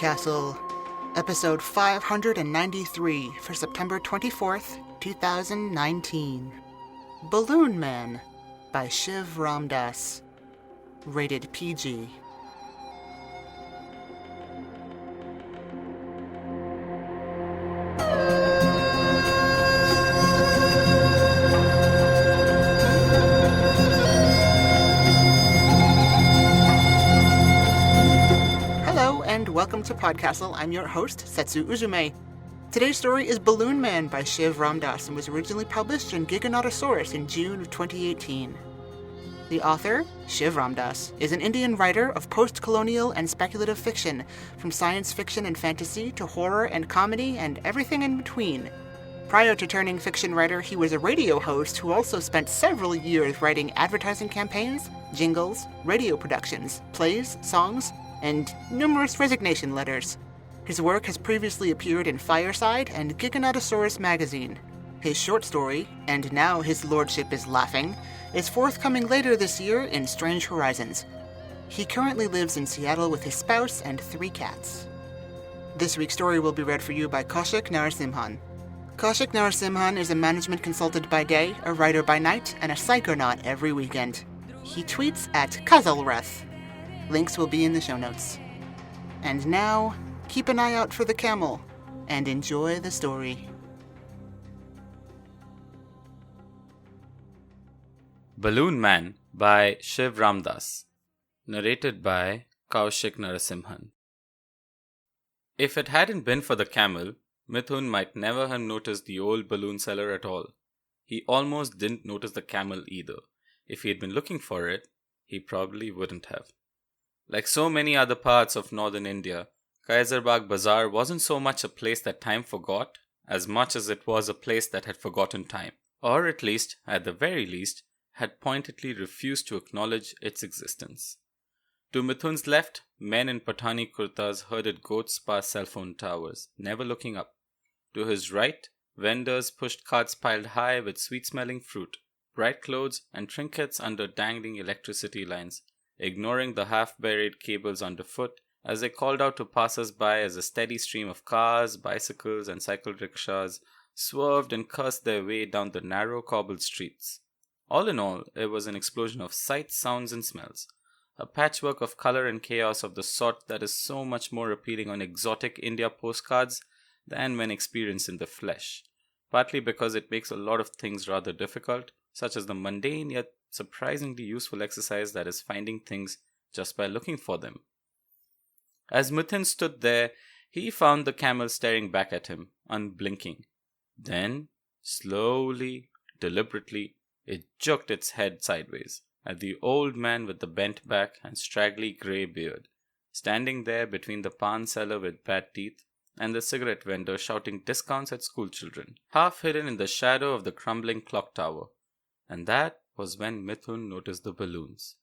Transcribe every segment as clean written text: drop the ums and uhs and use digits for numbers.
PodCastle, episode 593 for September 24th, 2019. Balloon Man by Shiv Ramdas. Rated PG. Welcome to PodCastle. I'm your host, Setsu Uzume. Today's story is Balloon Man by Shiv Ramdas and was originally published in Giganotosaurus in June of 2018. The author, Shiv Ramdas, is an Indian writer of post-colonial and speculative fiction, from science fiction and fantasy to horror and comedy and everything in between. Prior to turning fiction writer, he was a radio host who also spent several years writing advertising campaigns, jingles, radio productions, plays, songs, and numerous resignation letters. His work has previously appeared in Fireside and Giganotosaurus magazine. His short story, And Now His Lordship is Laughing, is forthcoming later this year in Strange Horizons. He currently lives in Seattle with his spouse and 3 cats. This week's story will be read for you by Kaushik Narasimhan. Kaushik Narasimhan is a management consultant by day, a writer by night, and a psychonaut every weekend. He tweets at Kazalreth. Links will be in the show notes. And now, keep an eye out for the camel, and enjoy the story. Balloon Man by Shiv Ramdas. Narrated by Kaushik Narasimhan. If it hadn't been for the camel, Mithun might never have noticed the old balloon seller at all. He almost didn't notice the camel either. If he had been looking for it, he probably wouldn't have. Like so many other parts of northern India, Kaiserbagh Bazaar wasn't so much a place that time forgot, as much as it was a place that had forgotten time, or at least, at the very least, had pointedly refused to acknowledge its existence. To Mithun's left, men in Pathani kurtas herded goats past cell phone towers, never looking up. To his right, vendors pushed carts piled high with sweet-smelling fruit, bright clothes, and trinkets under dangling electricity lines, ignoring the half-buried cables underfoot as they called out to passers-by as a steady stream of cars, bicycles, and cycle rickshaws swerved and cursed their way down the narrow cobbled streets. All in all, it was an explosion of sights, sounds, and smells, a patchwork of color and chaos of the sort that is so much more appealing on exotic India postcards than when experienced in the flesh, partly because it makes a lot of things rather difficult, such as the mundane yet surprisingly useful exercise that is finding things just by looking for them. As Mithun stood there, he found the camel staring back at him, unblinking. Then, slowly, deliberately, it jerked its head sideways at the old man with the bent back and straggly grey beard, standing there between the pan seller with bad teeth and the cigarette vendor shouting discounts at schoolchildren, half hidden in the shadow of the crumbling clock tower. And that was when Mithun noticed the balloons.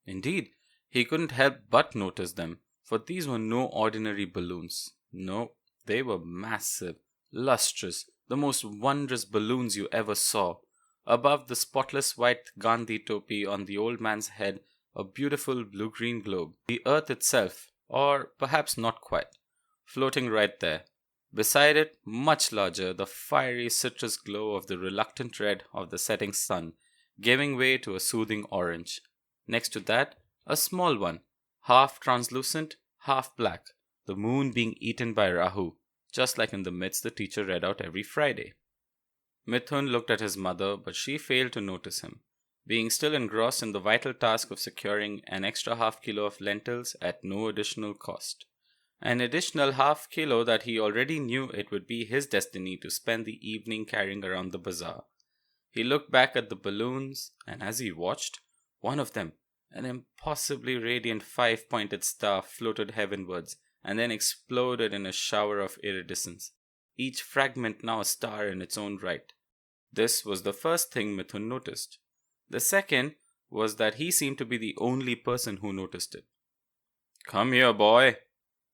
Indeed, he couldn't help but notice them, for these were no ordinary balloons. No, they were massive, lustrous, the most wondrous balloons you ever saw. Above the spotless white Gandhi topi on the old man's head, a beautiful blue-green globe. The earth itself, or perhaps not quite, floating right there. Beside it, much larger, the fiery citrus glow of the reluctant red of the setting sun, giving way to a soothing orange. Next to that, a small one, half translucent, half black, the moon being eaten by Rahu, just like in the myths the teacher read out every Friday. Mithun looked at his mother, but she failed to notice him, being still engrossed in the vital task of securing an extra half kilo of lentils at no additional cost. An additional half kilo that he already knew it would be his destiny to spend the evening carrying around the bazaar. He looked back at the balloons, and as he watched, one of them, an impossibly radiant 5-pointed star, floated heavenwards and then exploded in a shower of iridescence, each fragment now a star in its own right. This was the first thing Mithun noticed. The second was that he seemed to be the only person who noticed it. "Come here, boy."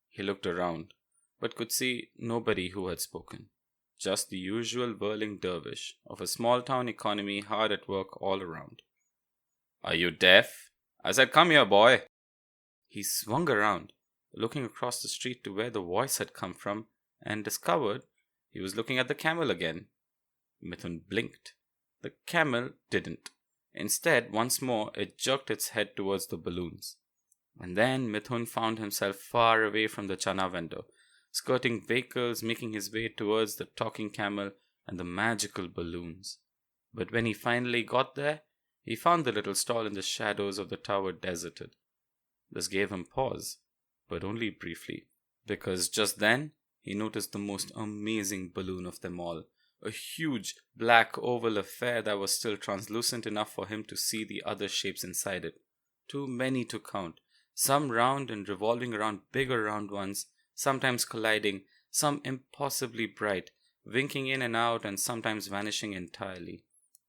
He looked around, but could see nobody who had spoken. Just the usual whirling dervish of a small-town economy hard at work all around. "Are you deaf? I said come here, boy." He swung around, looking across the street to where the voice had come from, and discovered he was looking at the camel again. Mithun blinked. The camel didn't. Instead, once more, it jerked its head towards the balloons. And then Mithun found himself far away from the chana vendor, skirting vehicles, making his way towards the talking camel and the magical balloons. But when he finally got there, he found the little stall in the shadows of the tower deserted. This gave him pause, but only briefly, because just then he noticed the most amazing balloon of them all, a huge black oval affair that was still translucent enough for him to see the other shapes inside it. Too many to count, some round and revolving around bigger round ones, sometimes colliding, some impossibly bright, winking in and out and sometimes vanishing entirely.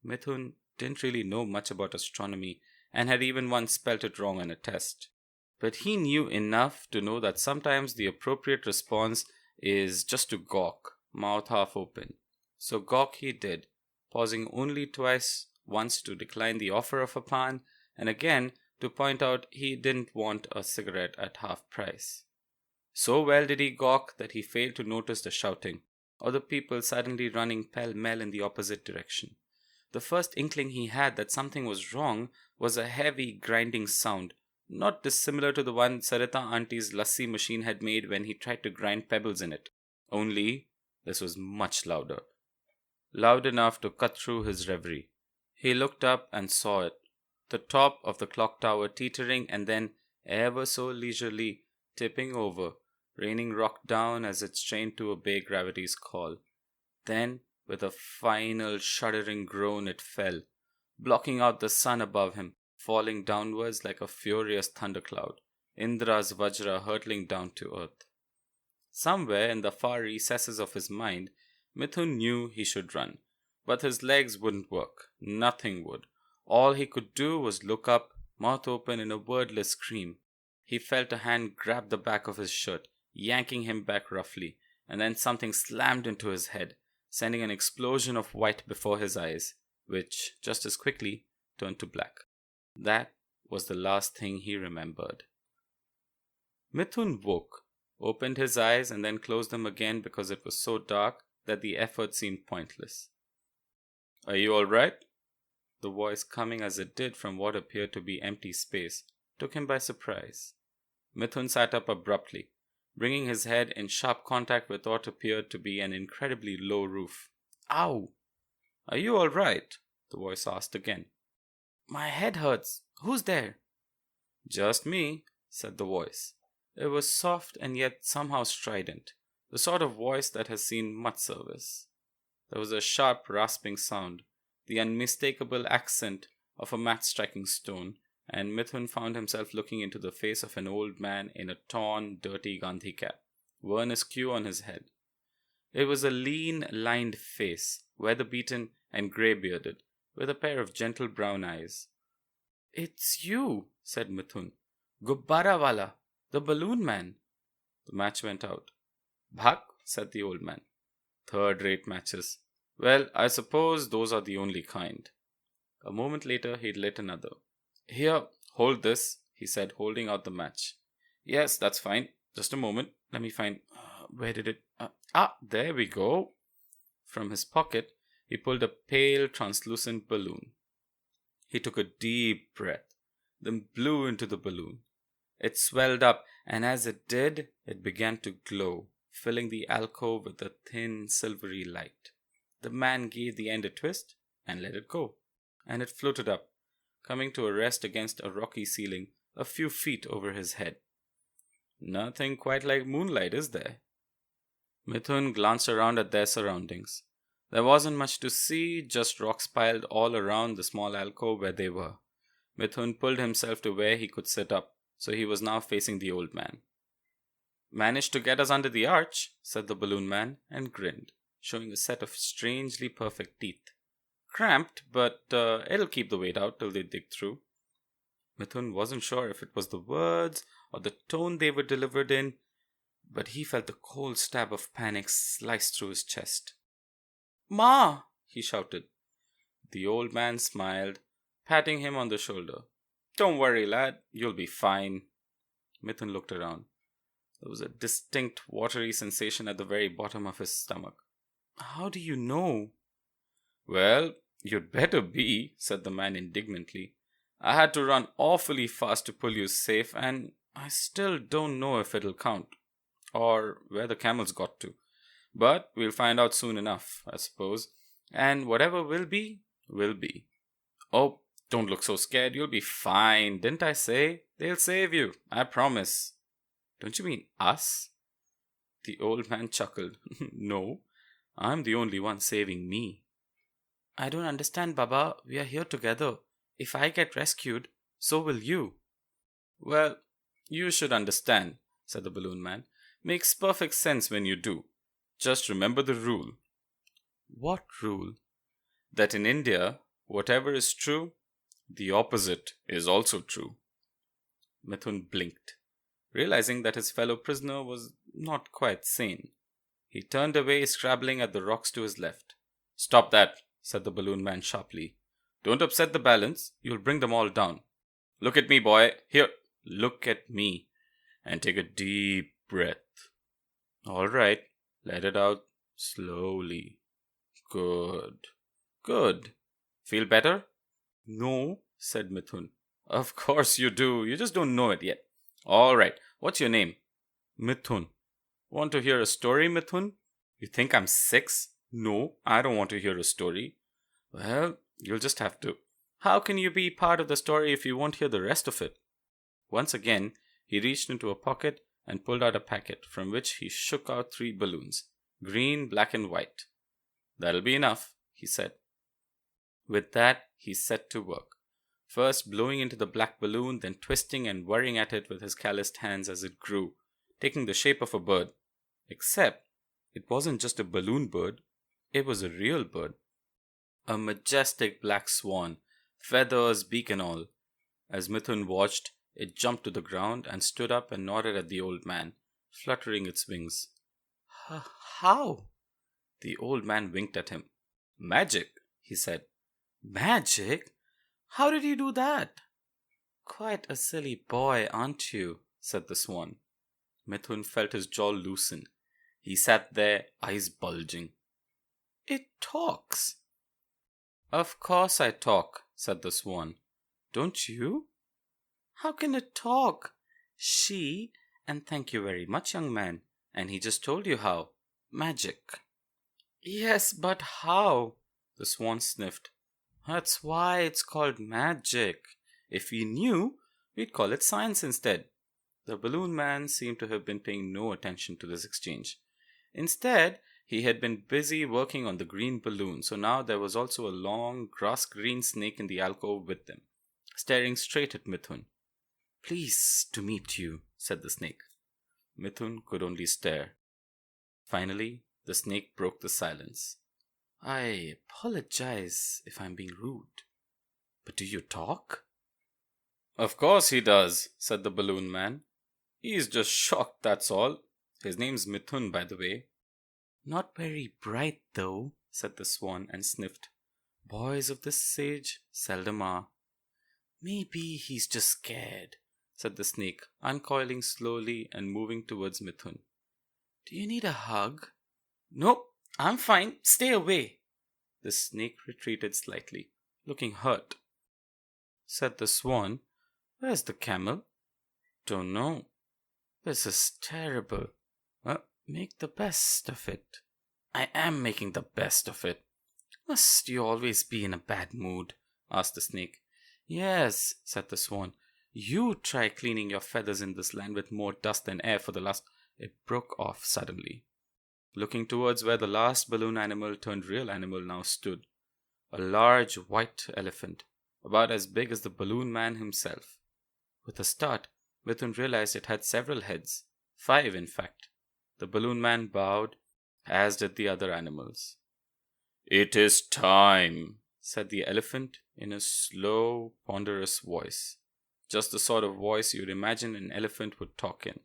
Mithun didn't really know much about astronomy and had even once spelt it wrong on a test. But he knew enough to know that sometimes the appropriate response is just to gawk, mouth half open. So gawk he did, pausing only twice, once to decline the offer of a pan, and again to point out he didn't want a cigarette at half price. So well did he gawk that he failed to notice the shouting, or the people suddenly running pell-mell in the opposite direction. The first inkling he had that something was wrong was a heavy grinding sound, not dissimilar to the one Sarita Auntie's lassi machine had made when he tried to grind pebbles in it. Only this was much louder. Loud enough to cut through his reverie. He looked up and saw it, the top of the clock tower teetering and then, ever so leisurely, tipping over, raining rock down as it strained to obey gravity's call. Then, with a final shuddering groan, it fell, blocking out the sun above him, falling downwards like a furious thundercloud, Indra's Vajra hurtling down to earth. Somewhere in the far recesses of his mind, Mithun knew he should run, but his legs wouldn't work. Nothing would. All he could do was look up, mouth open in a wordless scream. He felt a hand grab the back of his shirt, yanking him back roughly, and then something slammed into his head, sending an explosion of white before his eyes, which, just as quickly, turned to black. That was the last thing he remembered. Mithun woke, opened his eyes and then closed them again because it was so dark that the effort seemed pointless. "Are you all right?" The voice, coming as it did from what appeared to be empty space, took him by surprise. Mithun sat up abruptly, bringing his head in sharp contact with what appeared to be an incredibly low roof. "Ow! Are you all right?" the voice asked again. "My head hurts. Who's there?" "Just me," said the voice. It was soft and yet somehow strident, the sort of voice that has seen much service. There was a sharp rasping sound, the unmistakable accent of a match-striking stone, and Mithun found himself looking into the face of an old man in a torn, dirty Gandhi cap, worn askew on his head. It was a lean, lined face, weather-beaten and grey-bearded, with a pair of gentle brown eyes. "It's you," said Mithun. "Gubbara wala, the balloon man." The match went out. "Bhak," said the old man. "Third-rate matches. Well, I suppose those are the only kind." A moment later, he lit another. "Here, hold this," he said, holding out the match. "Yes, that's fine. Just a moment. Let me find... where did it... there we go." From his pocket, he pulled a pale, translucent balloon. He took a deep breath, then blew into the balloon. It swelled up, and as it did, it began to glow, filling the alcove with a thin, silvery light. The man gave the end a twist and let it go, and it floated up, coming to a rest against a rocky ceiling a few feet over his head. "Nothing quite like moonlight, is there?" Mithun glanced around at their surroundings. There wasn't much to see, just rocks piled all around the small alcove where they were. Mithun pulled himself to where he could sit up, so he was now facing the old man. "Managed to get us under the arch," said the balloon man, and grinned, showing a set of strangely perfect teeth. "Cramped, but it'll keep the weight out till they dig through." Mithun wasn't sure if it was the words or the tone they were delivered in, but he felt the cold stab of panic slice through his chest. "Ma!" he shouted. The old man smiled, patting him on the shoulder. "Don't worry, lad. You'll be fine." Mithun looked around. There was a distinct watery sensation at the very bottom of his stomach. How do you know? Well, you'd better be, said the man indignantly. I had to run awfully fast to pull you safe, and I still don't know if it'll count, or where the camels got to. But we'll find out soon enough, I suppose, and whatever will be, will be. Oh, don't look so scared, you'll be fine, didn't I say? They'll save you, I promise. Don't you mean us? The old man chuckled. No, I'm the only one saving me. I don't understand, Baba. We are here together. If I get rescued, so will you. Well, you should understand, said the balloon man. Makes perfect sense when you do. Just remember the rule. What rule? That in India, whatever is true, the opposite is also true. Mithun blinked, realizing that his fellow prisoner was not quite sane. He turned away, scrabbling at the rocks to his left. Stop that, said the balloon man sharply. Don't upset the balance, you'll bring them all down. Look at me, boy. Here, look at me. And take a deep breath. All right, let it out slowly. Good. Good. Feel better? No, said Mithun. Of course you do. You just don't know it yet. All right. What's your name? Mithun. Want to hear a story, Mithun? You think I'm 6? No, I don't want to hear a story. Well, you'll just have to. How can you be part of the story if you won't hear the rest of it? Once again, he reached into a pocket and pulled out a packet from which he shook out 3 balloons, green, black and white. That'll be enough, he said. With that, he set to work, first blowing into the black balloon, then twisting and worrying at it with his calloused hands as it grew, taking the shape of a bird. Except, it wasn't just a balloon bird, it was a real bird. A majestic black swan, feathers, beak and all. As Mithun watched, it jumped to the ground and stood up and nodded at the old man, fluttering its wings. How? The old man winked at him. Magic, he said. Magic? How did you do that? Quite a silly boy, aren't you? Said the swan. Mithun felt his jaw loosen. He sat there, eyes bulging. It talks. Of course I talk, said the swan. Don't you? How can it talk? She, and thank you very much, young man. And he just told you how. Magic. Yes, but how? The swan sniffed. That's why it's called magic. If we knew, we'd call it science instead. The balloon man seemed to have been paying no attention to this exchange. Instead, he had been busy working on the green balloon, so now there was also a long, grass-green snake in the alcove with them, staring straight at Mithun. Pleased to meet you, said the snake. Mithun could only stare. Finally, the snake broke the silence. I apologize if I'm being rude, but do you talk? Of course he does, said the balloon man. He's just shocked, that's all. His name's Mithun, by the way. Not very bright, though, said the swan and sniffed. Boys of this age seldom are. Maybe he's just scared, said the snake, uncoiling slowly and moving towards Mithun. Do you need a hug? Nope, I'm fine. Stay away. The snake retreated slightly, looking hurt. Said the swan, Where's the camel? Don't know. This is terrible. Well, make the best of it. I am making the best of it. Must you always be in a bad mood? Asked the snake. Yes, said the swan. You try cleaning your feathers in this land with more dust than air for the last... It broke off suddenly, looking towards where the last balloon animal turned real animal now stood. A large white elephant, about as big as the balloon man himself. With a start, Mithun realized it had several heads, 5 in fact. The balloon man bowed, as did the other animals. It is time, said the elephant in a slow, ponderous voice. Just the sort of voice you'd imagine an elephant would talk in.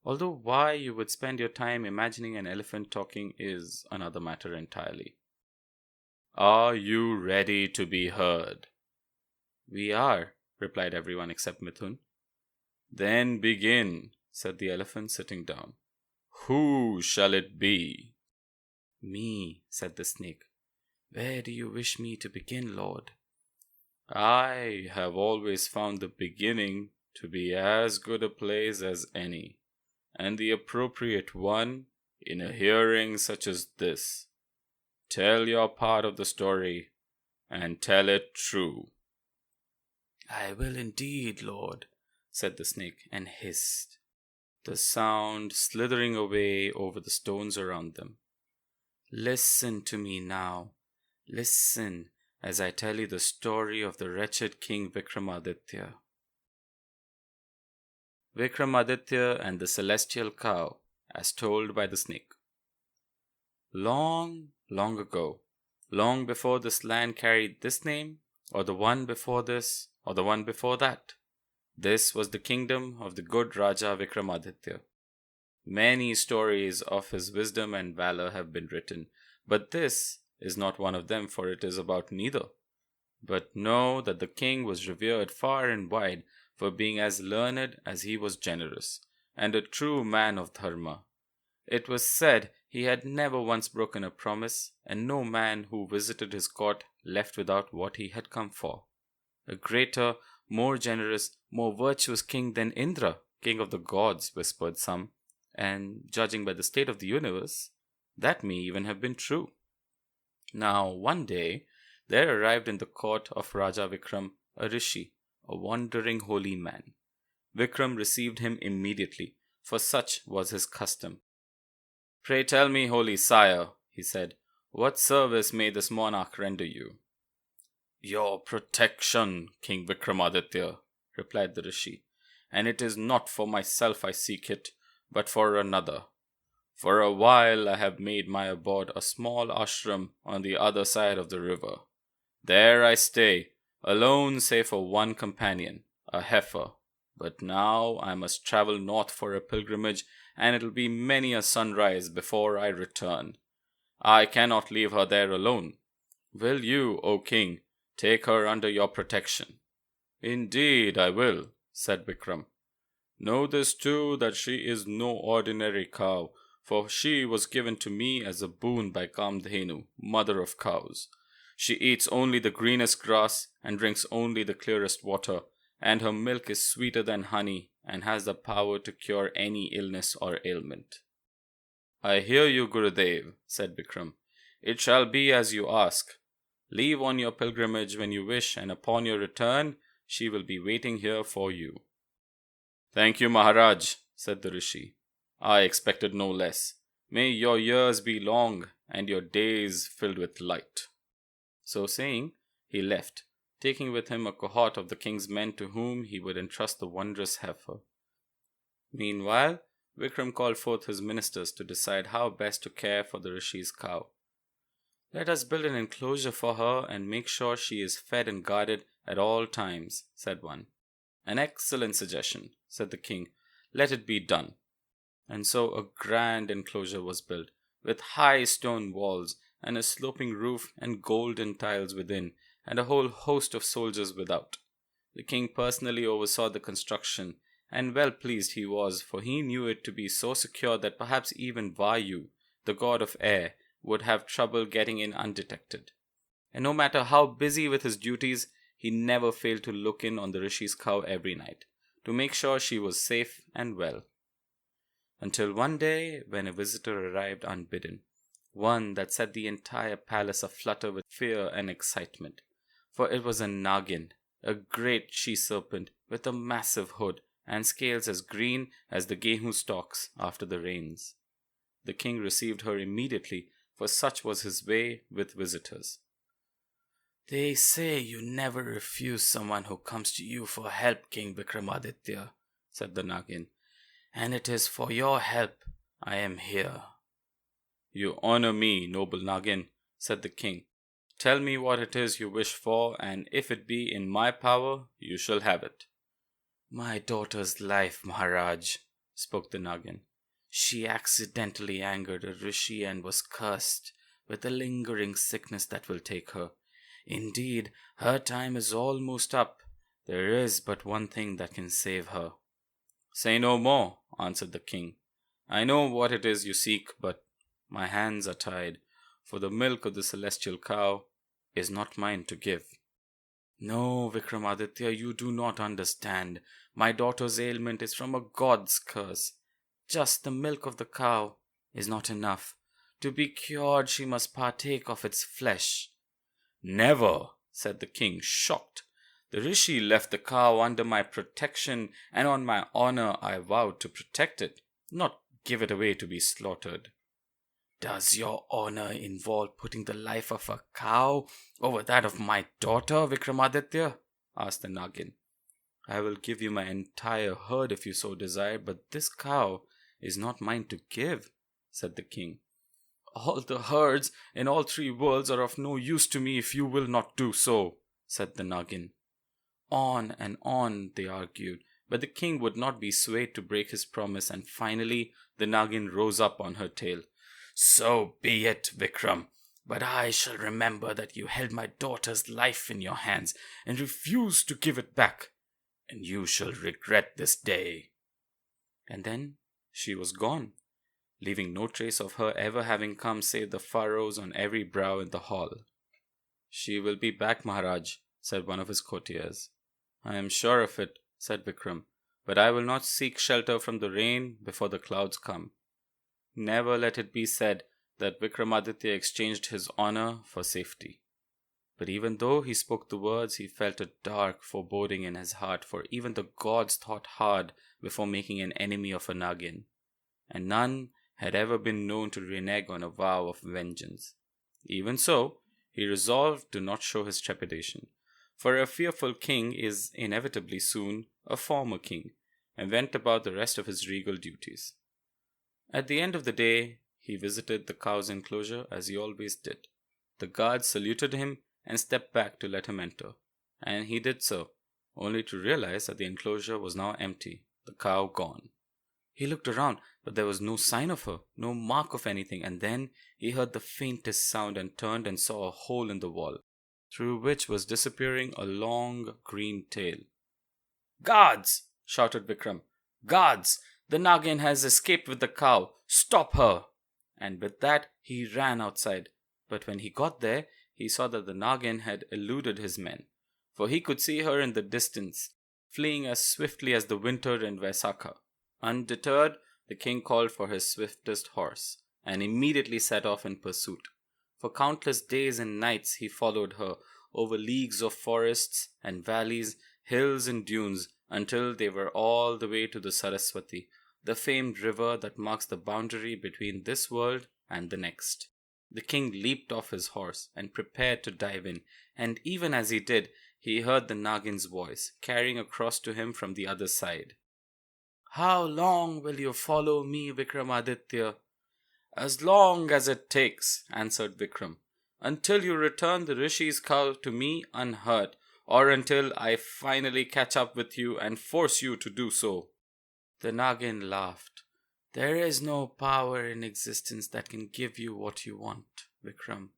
Although why you would spend your time imagining an elephant talking is another matter entirely. Are you ready to be heard? We are, replied everyone except Mithun. Then begin, said the elephant, sitting down. Who shall it be? Me, said the snake. Where do you wish me to begin, Lord? I have always found the beginning to be as good a place as any, and the appropriate one in a hearing such as this. Tell your part of the story, and tell it true. I will indeed, Lord, said the snake, and hissed, the sound slithering away over the stones around them. Listen to me now. Listen as I tell you the story of the wretched King Vikramaditya. Vikramaditya and the Celestial Cow, as told by the snake. Long, long ago, long before this land carried this name, or the one before this, or the one before that, this was the kingdom of the good Raja Vikramaditya. Many stories of his wisdom and valor have been written, but this is not one of them, for it is about neither. But know that the king was revered far and wide for being as learned as he was generous, and a true man of dharma. It was said he had never once broken a promise, and no man who visited his court left without what he had come for. A greater, more generous, more virtuous king than Indra, king of the gods, whispered some, and judging by the state of the universe, that may even have been true. Now, one day, there arrived in the court of Raja Vikram a rishi, a wandering holy man. Vikram received him immediately, for such was his custom. Pray tell me, holy sire, he said, what service may this monarch render you? Your protection, King Vikramaditya, replied the rishi, and it is not for myself I seek it, but for another. For a while I have made my abode a small ashram on the other side of the river. There I stay, alone save for one companion, a heifer. But now I must travel north for a pilgrimage, and it'll be many a sunrise before I return. I cannot leave her there alone. Will you, O king, take her under your protection? Indeed I will, said Vikram. Know this too, that she is no ordinary cow, for she was given to me as a boon by Kamdhenu, mother of cows. She eats only the greenest grass and drinks only the clearest water, and her milk is sweeter than honey and has the power to cure any illness or ailment. I hear you, Gurudev, said Vikram. It shall be as you ask. Leave on your pilgrimage when you wish, and upon your return, she will be waiting here for you. Thank you, Maharaj, said the rishi. I expected no less. May your years be long and your days filled with light. So saying, he left, taking with him a cohort of the king's men to whom he would entrust the wondrous heifer. Meanwhile, Vikram called forth his ministers to decide how best to care for the rishi's cow. Let us build an enclosure for her and make sure she is fed and guarded at all times, said one. An excellent suggestion, said the king. Let it be done. And so a grand enclosure was built, with high stone walls and a sloping roof and golden tiles within, and a whole host of soldiers without. The king personally oversaw the construction, and well pleased he was, for he knew it to be so secure that perhaps even Vayu, the god of air, would have trouble getting in undetected. And no matter how busy with his duties, he never failed to look in on the rishi's cow every night, to make sure she was safe and well. Until one day, when a visitor arrived unbidden, one that set the entire palace aflutter with fear and excitement, for it was a Nagin, a great she-serpent with a massive hood and scales as green as the gehu stalks after the rains. The king received her immediately, for such was his way with visitors. They say you never refuse someone who comes to you for help, King Vikramaditya, said the Nagin, and it is for your help I am here. You honor me, noble Nagin, said the king. Tell me what it is you wish for, and if it be in my power, you shall have it. My daughter's life, Maharaj, spoke the Nagin. She accidentally angered a rishi and was cursed with a lingering sickness that will take her. Indeed, her time is almost up. There is but one thing that can save her. "Say no more," answered the king. "I know what it is you seek, but my hands are tied, for the milk of the celestial cow is not mine to give." "No, Vikramaditya, you do not understand. My daughter's ailment is from a god's curse. Just the milk of the cow is not enough. To be cured, she must partake of its flesh." "Never," said the king, shocked. "The rishi left the cow under my protection, and on my honor I vowed to protect it, not give it away to be slaughtered." "Does your honor involve putting the life of a cow over that of my daughter, Vikramaditya?" asked the Nagin. "I will give you my entire herd if you so desire, but this cow is not mine to give," said the king. "All the herds in all three worlds are of no use to me if you will not do so," said the Nagin. On and on they argued, but the king would not be swayed to break his promise, and finally the Nagin rose up on her tail. "So be it, Vikram, but I shall remember that you held my daughter's life in your hands and refused to give it back, and you shall regret this day." And then she was gone, leaving no trace of her ever having come save the furrows on every brow in the hall. "She will be back, Maharaj," said one of his courtiers. "I am sure of it," said Vikram, "but I will not seek shelter from the rain before the clouds come." Never let it be said that Vikramaditya exchanged his honor for safety. But even though he spoke the words, he felt a dark foreboding in his heart, for even the gods thought hard before making an enemy of a Nagin, and none had ever been known to renege on a vow of vengeance. Even so, he resolved to not show his trepidation, for a fearful king is inevitably soon a former king, and went about the rest of his regal duties. At the end of the day, he visited the cow's enclosure as he always did. The guards saluted him and stepped back to let him enter, and he did so, only to realize that the enclosure was now empty, the cow gone. He looked around, but there was no sign of her, no mark of anything, and then he heard the faintest sound and turned and saw a hole in the wall, through which was disappearing a long green tail. "Guards!" shouted Vikram. "Guards! The Nagin has escaped with the cow. Stop her!" And with that, he ran outside. But when he got there, he saw that the Nagin had eluded his men, for he could see her in the distance, fleeing as swiftly as the winter in Vaisakha. Undeterred, the king called for his swiftest horse, and immediately set off in pursuit. For countless days and nights he followed her, over leagues of forests and valleys, hills and dunes, until they were all the way to the Saraswati, the famed river that marks the boundary between this world and the next. The king leaped off his horse and prepared to dive in, and even as he did, he heard the Nagin's voice, carrying across to him from the other side. "How long will you follow me, Vikramaditya?" "As long as it takes," answered Vikram, "until you return the Rishi's cow to me unhurt, or until I finally catch up with you and force you to do so." The Nagin laughed. "There is no power in existence that can give you what you want, Vikram.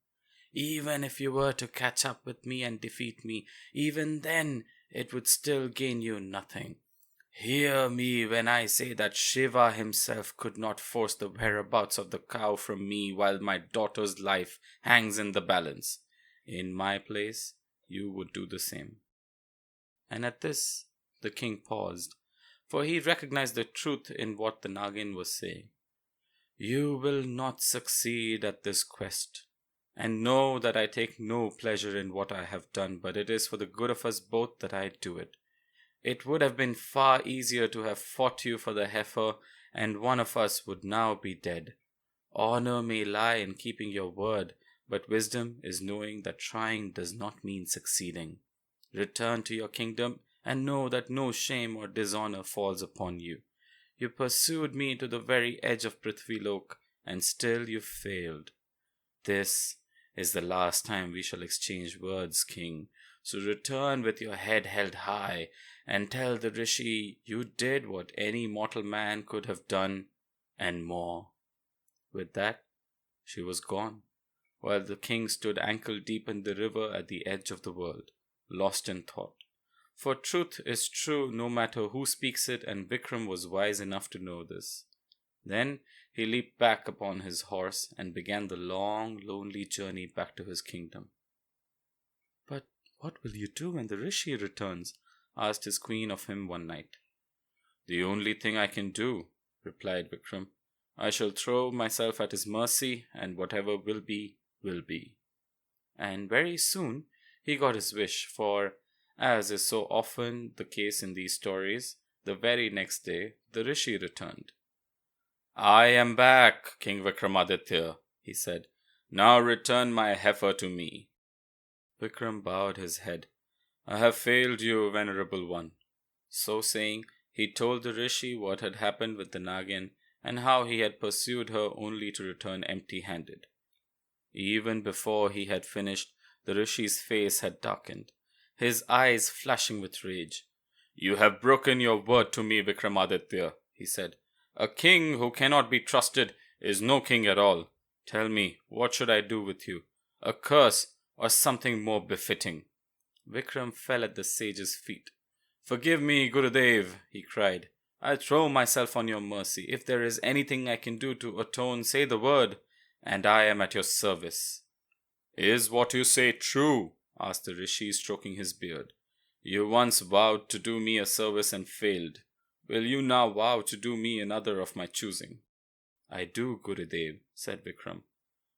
Even if you were to catch up with me and defeat me, even then it would still gain you nothing. Hear me when I say that Shiva himself could not force the whereabouts of the cow from me while my daughter's life hangs in the balance. In my place, you would do the same." And at this, the king paused, for he recognized the truth in what the Nagin was saying. "You will not succeed at this quest, and know that I take no pleasure in what I have done, but it is for the good of us both that I do it. It would have been far easier to have fought you for the heifer, and one of us would now be dead. Honor may lie in keeping your word, but wisdom is knowing that trying does not mean succeeding. Return to your kingdom and know that no shame or dishonor falls upon you. You pursued me to the very edge of Prithvilok, and still you failed. This is the last time we shall exchange words, king. So return with your head held high, and tell the Rishi you did what any mortal man could have done, and more." With that, she was gone, while the king stood ankle deep in the river at the edge of the world, lost in thought. For truth is true no matter who speaks it, and Vikram was wise enough to know this. Then he leaped back upon his horse and began the long, lonely journey back to his kingdom. "But what will you do when the Rishi returns?" asked his queen of him one night. "The only thing I can do," replied Vikram. "I shall throw myself at his mercy, and whatever will be, will be." And very soon he got his wish, for, as is so often the case in these stories, the very next day the Rishi returned. "I am back, King Vikramaditya," he said. "Now return my heifer to me." Vikram bowed his head. "I have failed you, venerable one." So saying, he told the Rishi what had happened with the Nagin and how he had pursued her only to return empty-handed. Even before he had finished, the Rishi's face had darkened, his eyes flashing with rage. "You have broken your word to me, Vikramaditya," he said. "A king who cannot be trusted is no king at all. Tell me, what should I do with you? A curse or something more befitting?" Vikram fell at the sage's feet. "Forgive me, Gurudev," he cried. "I throw myself on your mercy. If there is anything I can do to atone, say the word, and I am at your service." "Is what you say true?" asked the Rishi, stroking his beard. "You once vowed to do me a service and failed. Will you now vow to do me another of my choosing?" "I do, Gurudev," said Vikram.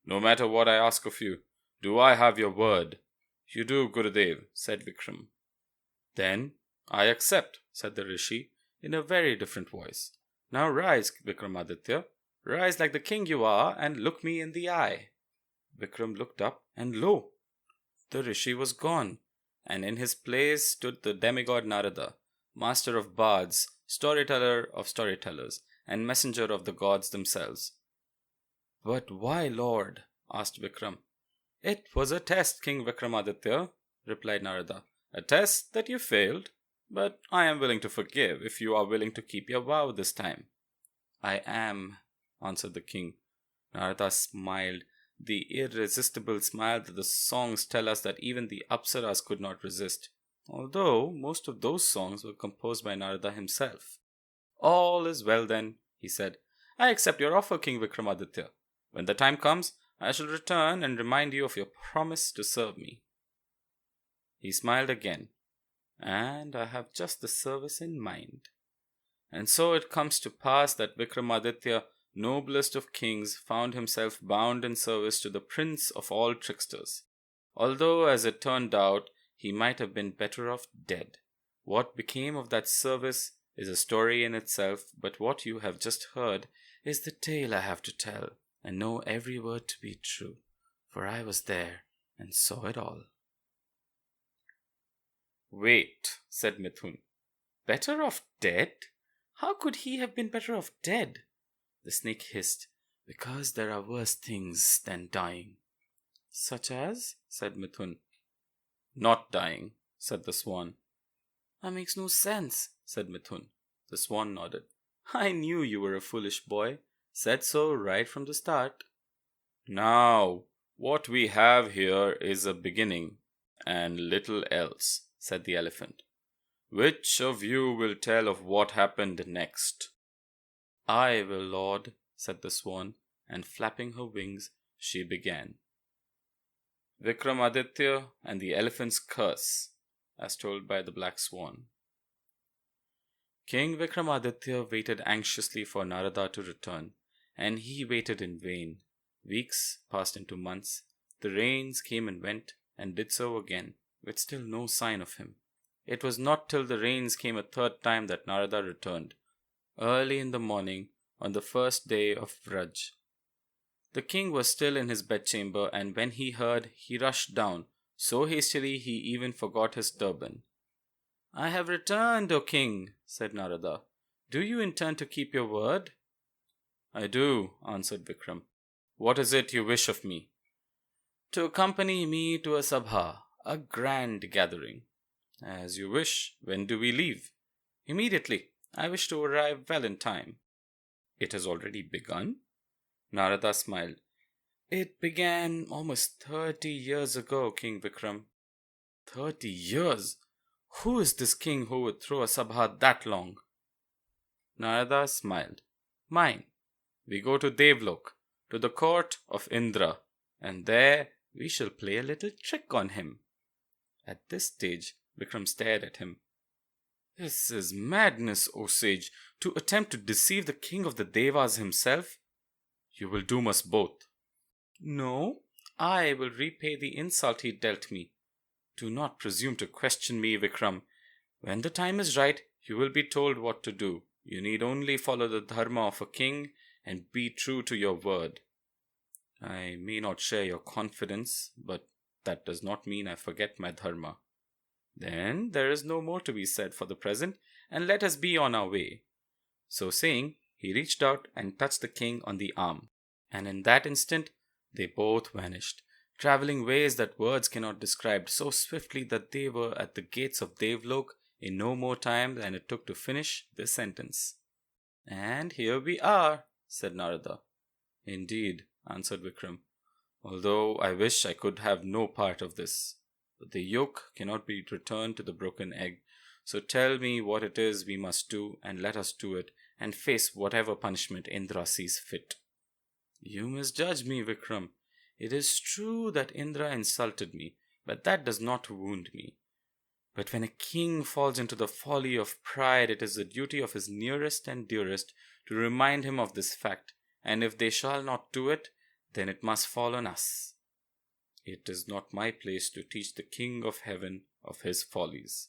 "No matter what I ask of you, do I have your word?" "You do, Gurudev," said Vikram. "Then I accept," said the Rishi in a very different voice. "Now rise, Vikramaditya. Rise like the king you are and look me in the eye." Vikram looked up, and lo! The Rishi was gone, and in his place stood the demigod Narada, master of bards, storyteller of storytellers, and messenger of the gods themselves. "But why, Lord?" asked Vikram. "It was a test, King Vikramaditya," replied Narada. "A test that you failed, but I am willing to forgive if you are willing to keep your vow this time." "I am," answered the king. Narada smiled, the irresistible smile that the songs tell us that even the Apsaras could not resist, although most of those songs were composed by Narada himself. "All is well then," he said. "I accept your offer, King Vikramaditya. When the time comes, I shall return and remind you of your promise to serve me." He smiled again. "And I have just the service in mind." And so it comes to pass that Vikramaditya, noblest of kings, found himself bound in service to the prince of all tricksters. Although, as it turned out, he might have been better off dead. What became of that service is a story in itself, but what you have just heard is the tale I have to tell, and know every word to be true, for I was there and saw it all. "Wait," said Mithun. "Better off dead? How could he have been better off dead?" The snake hissed. "Because there are worse things than dying." "Such as?" said Mithun. "Not dying," said the swan. "That makes no sense," said Mithun. The swan nodded. "I knew you were a foolish boy. Said so right from the start." "Now, what we have here is a beginning, and little else," said the elephant. "Which of you will tell of what happened next?" "I will, Lord," said the swan, and flapping her wings, she began. Vikramaditya and the Elephant's Curse, as told by the Black Swan. King Vikramaditya waited anxiously for Narada to return, and he waited in vain. Weeks passed into months. The rains came and went, and did so again, with still no sign of him. It was not till the rains came a third time that Narada returned, early in the morning, on the first day of Vraj. The king was still in his bedchamber, and when he heard, he rushed down. So hastily he even forgot his turban. "I have returned, O king," said Narada. "Do you intend to keep your word?" "I do," answered Vikram. "What is it you wish of me?" "To accompany me to a sabha, a grand gathering." "As you wish. When do we leave?" "Immediately. I wish to arrive well in time." "It has already begun?" Narada smiled. "It began almost 30 years ago, King Vikram." 30 years? Who is this king who would throw a sabha that long? Narada smiled. Mine. We go to Devlok, to the court of Indra, and there we shall play a little trick on him. At this stage, Vikram stared at him. This is madness, O sage, to attempt to deceive the king of the Devas himself. You will doom us both. No, I will repay the insult he dealt me. Do not presume to question me, Vikram. When the time is right, you will be told what to do. You need only follow the dharma of a king and be true to your word. I may not share your confidence, but that does not mean I forget my dharma. Then there is no more to be said for the present, and let us be on our way. So saying, he reached out and touched the king on the arm, and in that instant they both vanished, traveling ways that words cannot describe, so swiftly that they were at the gates of Devlok in no more time than it took to finish this sentence. And here we are, said Narada. Indeed, answered Vikram, although I wish I could have no part of this. But the yolk cannot be returned to the broken egg, so tell me what it is we must do, and let us do it, and face whatever punishment Indra sees fit. You misjudge me, Vikram. It is true that Indra insulted me, but that does not wound me. But when a king falls into the folly of pride, it is the duty of his nearest and dearest to remind him of this fact, and if they shall not do it, then it must fall on us. It is not my place to teach the King of Heaven of his follies.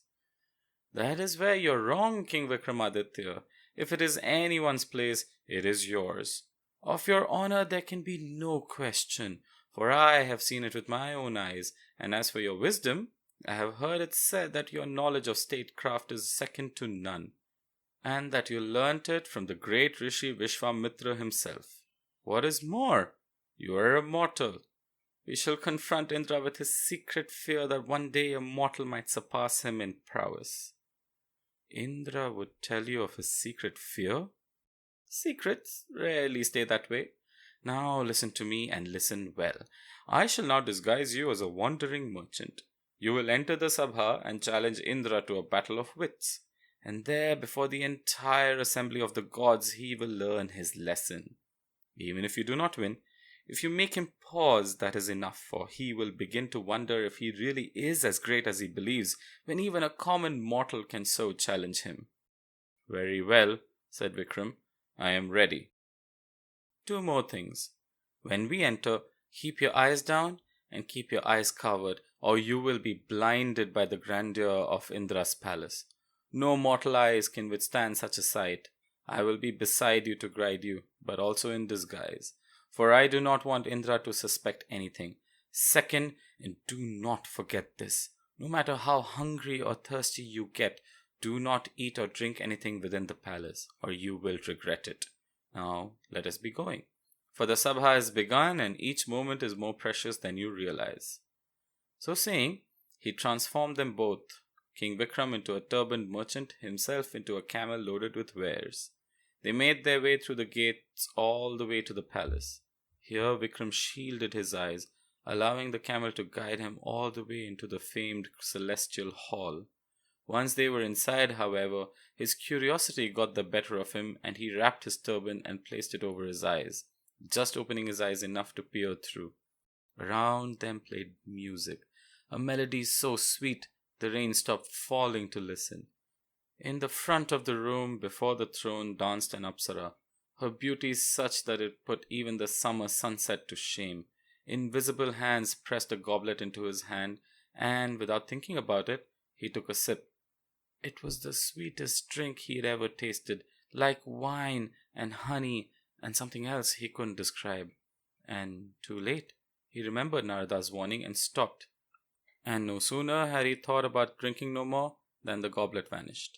That is where you are wrong, King Vikramaditya. If it is anyone's place, it is yours. Of your honor there can be no question, for I have seen it with my own eyes, and as for your wisdom, I have heard it said that your knowledge of statecraft is second to none, and that you learnt it from the great Rishi Vishwamitra himself. What is more, you are a mortal. We shall confront Indra with his secret fear that one day a mortal might surpass him in prowess. Indra would tell you of his secret fear? Secrets rarely stay that way. Now listen to me and listen well. I shall now disguise you as a wandering merchant. You will enter the Sabha and challenge Indra to a battle of wits. And there, before the entire assembly of the gods, he will learn his lesson. Even if you do not win, if you make him pause, that is enough, for he will begin to wonder if he really is as great as he believes, when even a common mortal can so challenge him. Very well, said Vikram. I am ready. 2 more things. When we enter, keep your eyes down and keep your eyes covered, or you will be blinded by the grandeur of Indra's palace. No mortal eyes can withstand such a sight. I will be beside you to guide you, but also in disguise, for I do not want Indra to suspect anything. Second, and do not forget this, no matter how hungry or thirsty you get, do not eat or drink anything within the palace, or you will regret it. Now, let us be going, for the Sabha has begun and each moment is more precious than you realize. So saying, he transformed them both, King Vikram into a turbaned merchant, himself into a camel loaded with wares. They made their way through the gates all the way to the palace. Here Vikram shielded his eyes, allowing the camel to guide him all the way into the famed celestial hall. Once they were inside, however, his curiosity got the better of him and he wrapped his turban and placed it over his eyes, just opening his eyes enough to peer through. Around them played music, a melody so sweet the rain stopped falling to listen. In the front of the room before the throne danced an Apsara, her beauty such that it put even the summer sunset to shame. Invisible hands pressed a goblet into his hand, and without thinking about it, he took a sip. It was the sweetest drink he had ever tasted, like wine and honey and something else he couldn't describe. And too late, he remembered Narada's warning and stopped. And no sooner had he thought about drinking no more than the goblet vanished.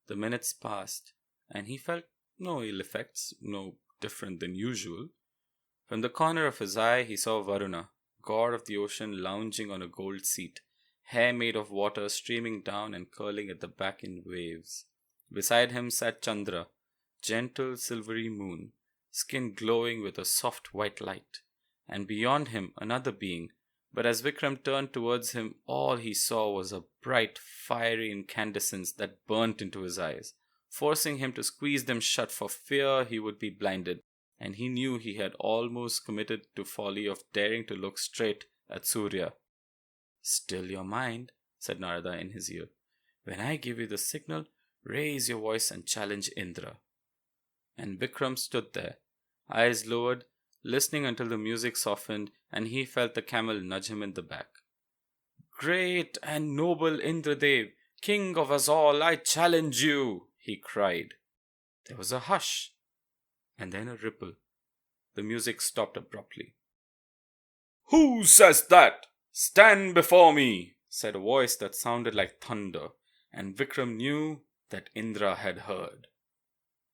The minutes passed, and he felt no ill effects, no different than usual. From the corner of his eye, he saw Varuna, god of the ocean, lounging on a gold seat, hair made of water streaming down and curling at the back in waves. Beside him sat Chandra, gentle silvery moon, skin glowing with a soft white light, and beyond him another being, But as Vikram turned towards him, all he saw was a bright, fiery incandescence that burnt into his eyes, forcing him to squeeze them shut for fear he would be blinded, and he knew he had almost committed to folly of daring to look straight at Surya. "Still your mind," said Narada in his ear. "When I give you the signal, raise your voice and challenge Indra." And Vikram stood there, eyes lowered, listening until the music softened and he felt the camel nudge him in the back. "Great and noble Indradev, king of us all, I challenge you," he cried. There was a hush, and then a ripple. The music stopped abruptly. "Who says that? Stand before me," said a voice that sounded like thunder, and Vikram knew that Indra had heard.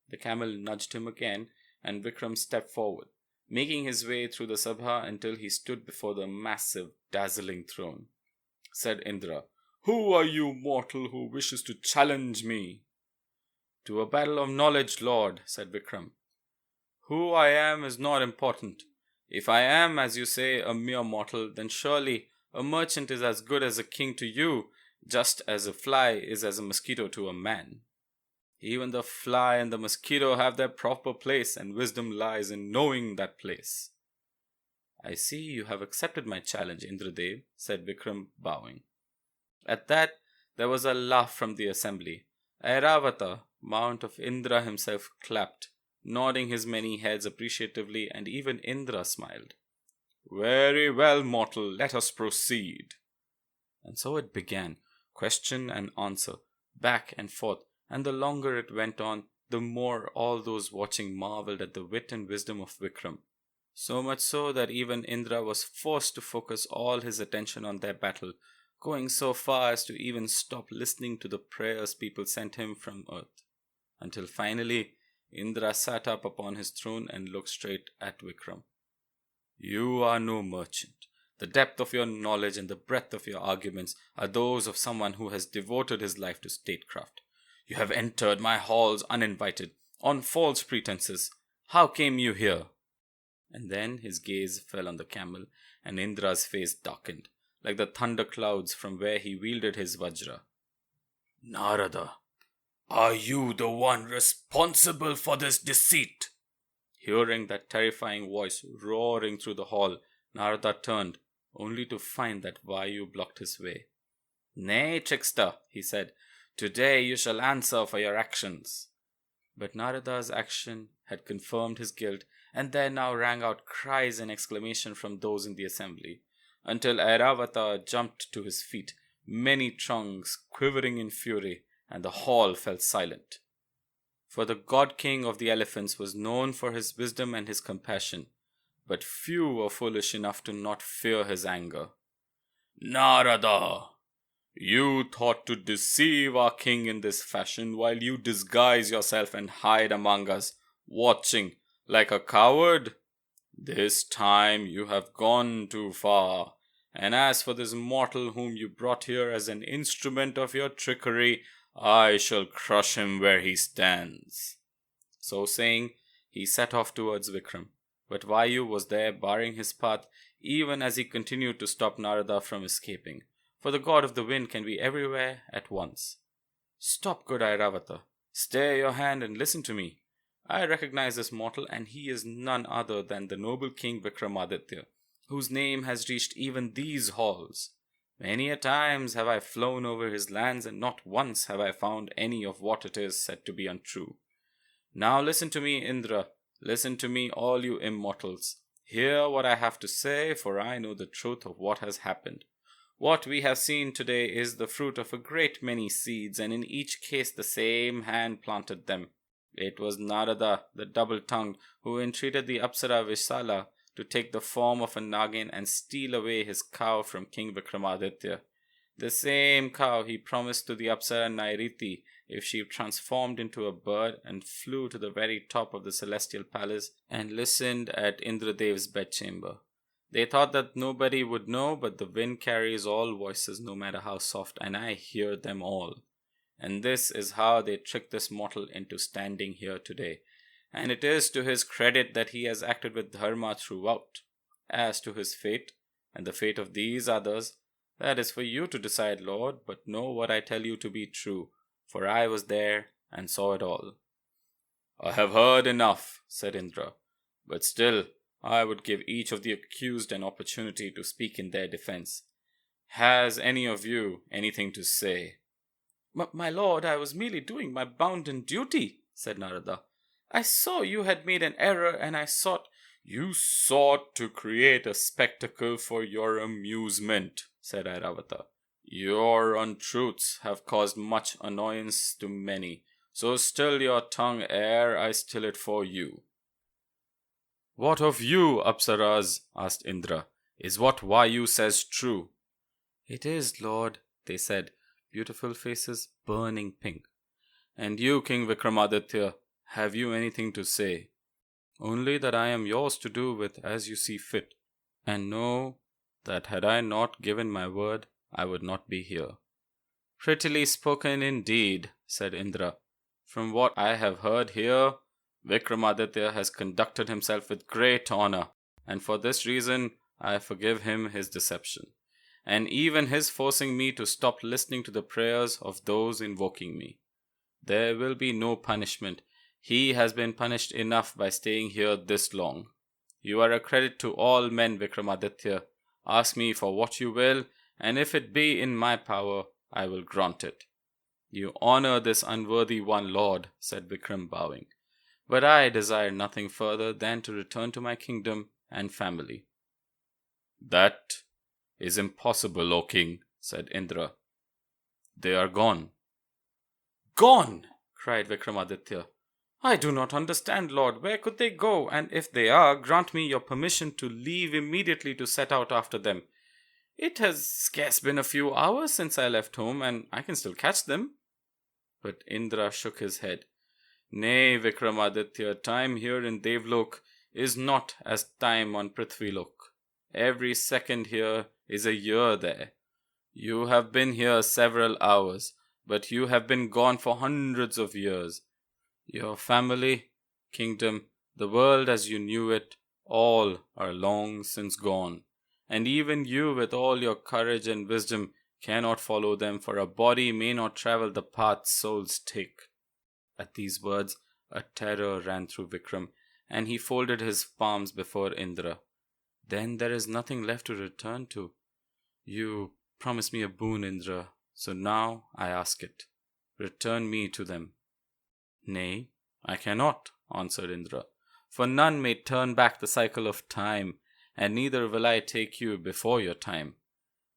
The camel nudged him again, and Vikram stepped forward, making his way through the sabha until he stood before the massive, dazzling throne. Said Indra, "Who are you, mortal, who wishes to challenge me?" "To a battle of knowledge, Lord," said Vikram. "Who I am is not important. If I am, as you say, a mere mortal, then surely a merchant is as good as a king to you, just as a fly is as a mosquito to a man. Even the fly and the mosquito have their proper place, and wisdom lies in knowing that place." "I see you have accepted my challenge, Indradev," said Vikram, bowing. At that, there was a laugh from the assembly. Airavata, mount of Indra himself, clapped, nodding his many heads appreciatively, and even Indra smiled. "Very well, mortal, let us proceed." And so it began, question and answer, back and forth, and the longer it went on, the more all those watching marveled at the wit and wisdom of Vikram. So much so that even Indra was forced to focus all his attention on their battle, going so far as to even stop listening to the prayers people sent him from earth. Until finally, Indra sat up upon his throne and looked straight at Vikram. "You are no merchant. The depth of your knowledge and the breadth of your arguments are those of someone who has devoted his life to statecraft. You have entered my halls uninvited, on false pretenses. How came you here?" And then his gaze fell on the camel, and Indra's face darkened, like the thunder clouds from where he wielded his vajra. "Narada, are you the one responsible for this deceit?" Hearing that terrifying voice roaring through the hall, Narada turned, only to find that Vayu blocked his way. "Nay, trickster," he said, "today you shall answer for your actions." But Narada's action had confirmed his guilt, and there now rang out cries and exclamations from those in the assembly, until Airavata jumped to his feet, many tongues quivering in fury, and the hall fell silent. For the god king of the elephants was known for his wisdom and his compassion, but few were foolish enough to not fear his anger. "Narada, you thought to deceive our king in this fashion while you disguise yourself and hide among us, watching like a coward. This time you have gone too far. And as for this mortal whom you brought here as an instrument of your trickery, I shall crush him where he stands." So saying, he set off towards Vikram, but Vayu was there barring his path even as he continued to stop Narada from escaping, for the god of the wind can be everywhere at once. "Stop, good Airavata. Stay your hand and listen to me. I recognize this mortal, and he is none other than the noble king Vikramaditya, whose name has reached even these halls. Many a times have I flown over his lands, and not once have I found any of what it is said to be untrue. Now listen to me, Indra. Listen to me, all you immortals. Hear what I have to say, for I know the truth of what has happened. What we have seen today is the fruit of a great many seeds, and in each case the same hand planted them. It was Narada, the double-tongued, who entreated the Apsara Vishala to take the form of a Nagin and steal away his cow from King Vikramaditya. The same cow he promised to the Apsara Nairiti if she transformed into a bird and flew to the very top of the celestial palace and listened at Indradev's bedchamber. They thought that nobody would know, but the wind carries all voices, no matter how soft, and I hear them all. And this is how they tricked this mortal into standing here today. And it is to his credit that he has acted with dharma throughout. As to his fate, and the fate of these others, that is for you to decide, Lord, but know what I tell you to be true, for I was there and saw it all." "I have heard enough," said Indra, "but still I would give each of the accused an opportunity to speak in their defense. Has any of you anything to say?" My lord, I was merely doing my bounden duty," said Narada. "I saw you had made an error, and I sought—" "You sought to create a spectacle for your amusement," said Airavata. "Your untruths have caused much annoyance to many, so still your tongue ere I still it for you." "What of you, Apsaras?" asked Indra. "Is what Vayu says true?" "It is, Lord," they said, beautiful faces burning pink. "And you, King Vikramaditya, have you anything to say?" "Only that I am yours to do with as you see fit, and know that had I not given my word, I would not be here." "Prettily spoken indeed," said Indra. "From what I have heard here, Vikramaditya has conducted himself with great honor, and for this reason I forgive him his deception, and even his forcing me to stop listening to the prayers of those invoking me. There will be no punishment. He has been punished enough by staying here this long. You are a credit to all men, Vikramaditya. Ask me for what you will, and if it be in my power, I will grant it." "You honor this unworthy one, Lord," said Vikram, bowing. "But I desire nothing further than to return to my kingdom and family." "That is impossible, O king," said Indra. "They are gone." "Gone!" cried Vikramaditya. "I do not understand, Lord. Where could they go? And if they are, grant me your permission to leave immediately to set out after them. It has scarce been a few hours since I left home, and I can still catch them." But Indra shook his head. "Nay, Vikramaditya, time here in Devlok is not as time on Prithvilok. Every second here is a year there. You have been here several hours, but you have been gone for hundreds of years. Your family, kingdom, the world as you knew it, all are long since gone. And even you, with all your courage and wisdom, cannot follow them, for a body may not travel the path souls take." At these words, a terror ran through Vikram, and he folded his palms before Indra. "Then there is nothing left to return to. You promised me a boon, Indra, so now I ask it. Return me to them." "Nay, I cannot," answered Indra, "for none may turn back the cycle of time, and neither will I take you before your time."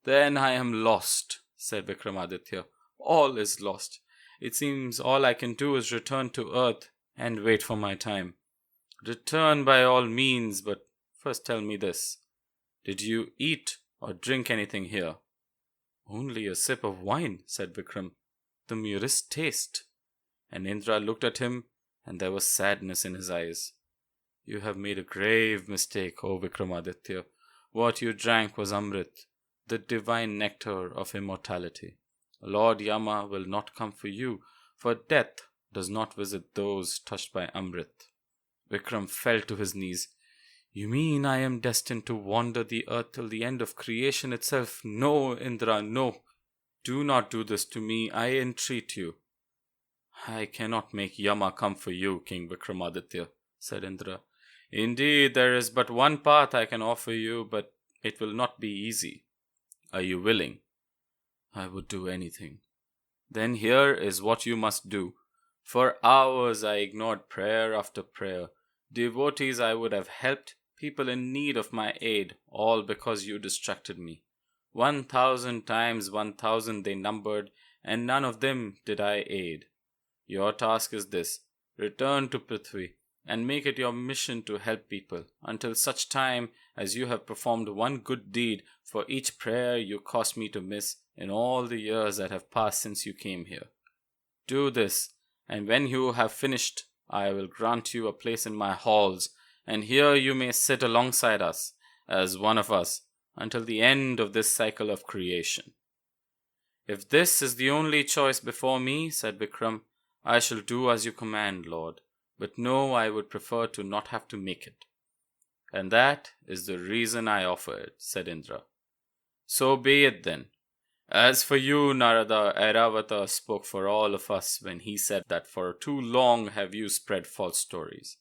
"Then I am lost," said Vikramaditya. "All is lost. It seems all I can do is return to earth and wait for my time." "Return by all means, but first tell me this. Did you eat or drink anything here?" "Only a sip of wine," said Vikram. "The merest taste." And Indra looked at him, and there was sadness in his eyes. "You have made a grave mistake, O Vikramaditya. What you drank was Amrit, the divine nectar of immortality. Lord Yama will not come for you, for death does not visit those touched by Amrit." Vikram fell to his knees. "You mean I am destined to wander the earth till the end of creation itself? No, Indra, no. Do not do this to me, I entreat you." "I cannot make Yama come for you, King Vikramaditya," said Indra. "Indeed, there is but one path I can offer you, but it will not be easy. Are you willing?" "I would do anything." "Then here is what you must do. For hours I ignored prayer after prayer. Devotees I would have helped, people in need of my aid, all because you distracted me. 1,000 times 1,000 they numbered, and none of them did I aid. Your task is this: return to Prithvi, and make it your mission to help people, until such time as you have performed one good deed for each prayer you caused me to miss in all the years that have passed since you came here. Do this, and when you have finished, I will grant you a place in my halls, and here you may sit alongside us, as one of us, until the end of this cycle of creation." "If this is the only choice before me," said Vikram, "I shall do as you command, Lord. But no, I would prefer to not have to make it." And that is the reason I offer it, said Indra. So be it then. As for you, Narada, Airavata spoke for all of us when he said that for too long have you spread false stories.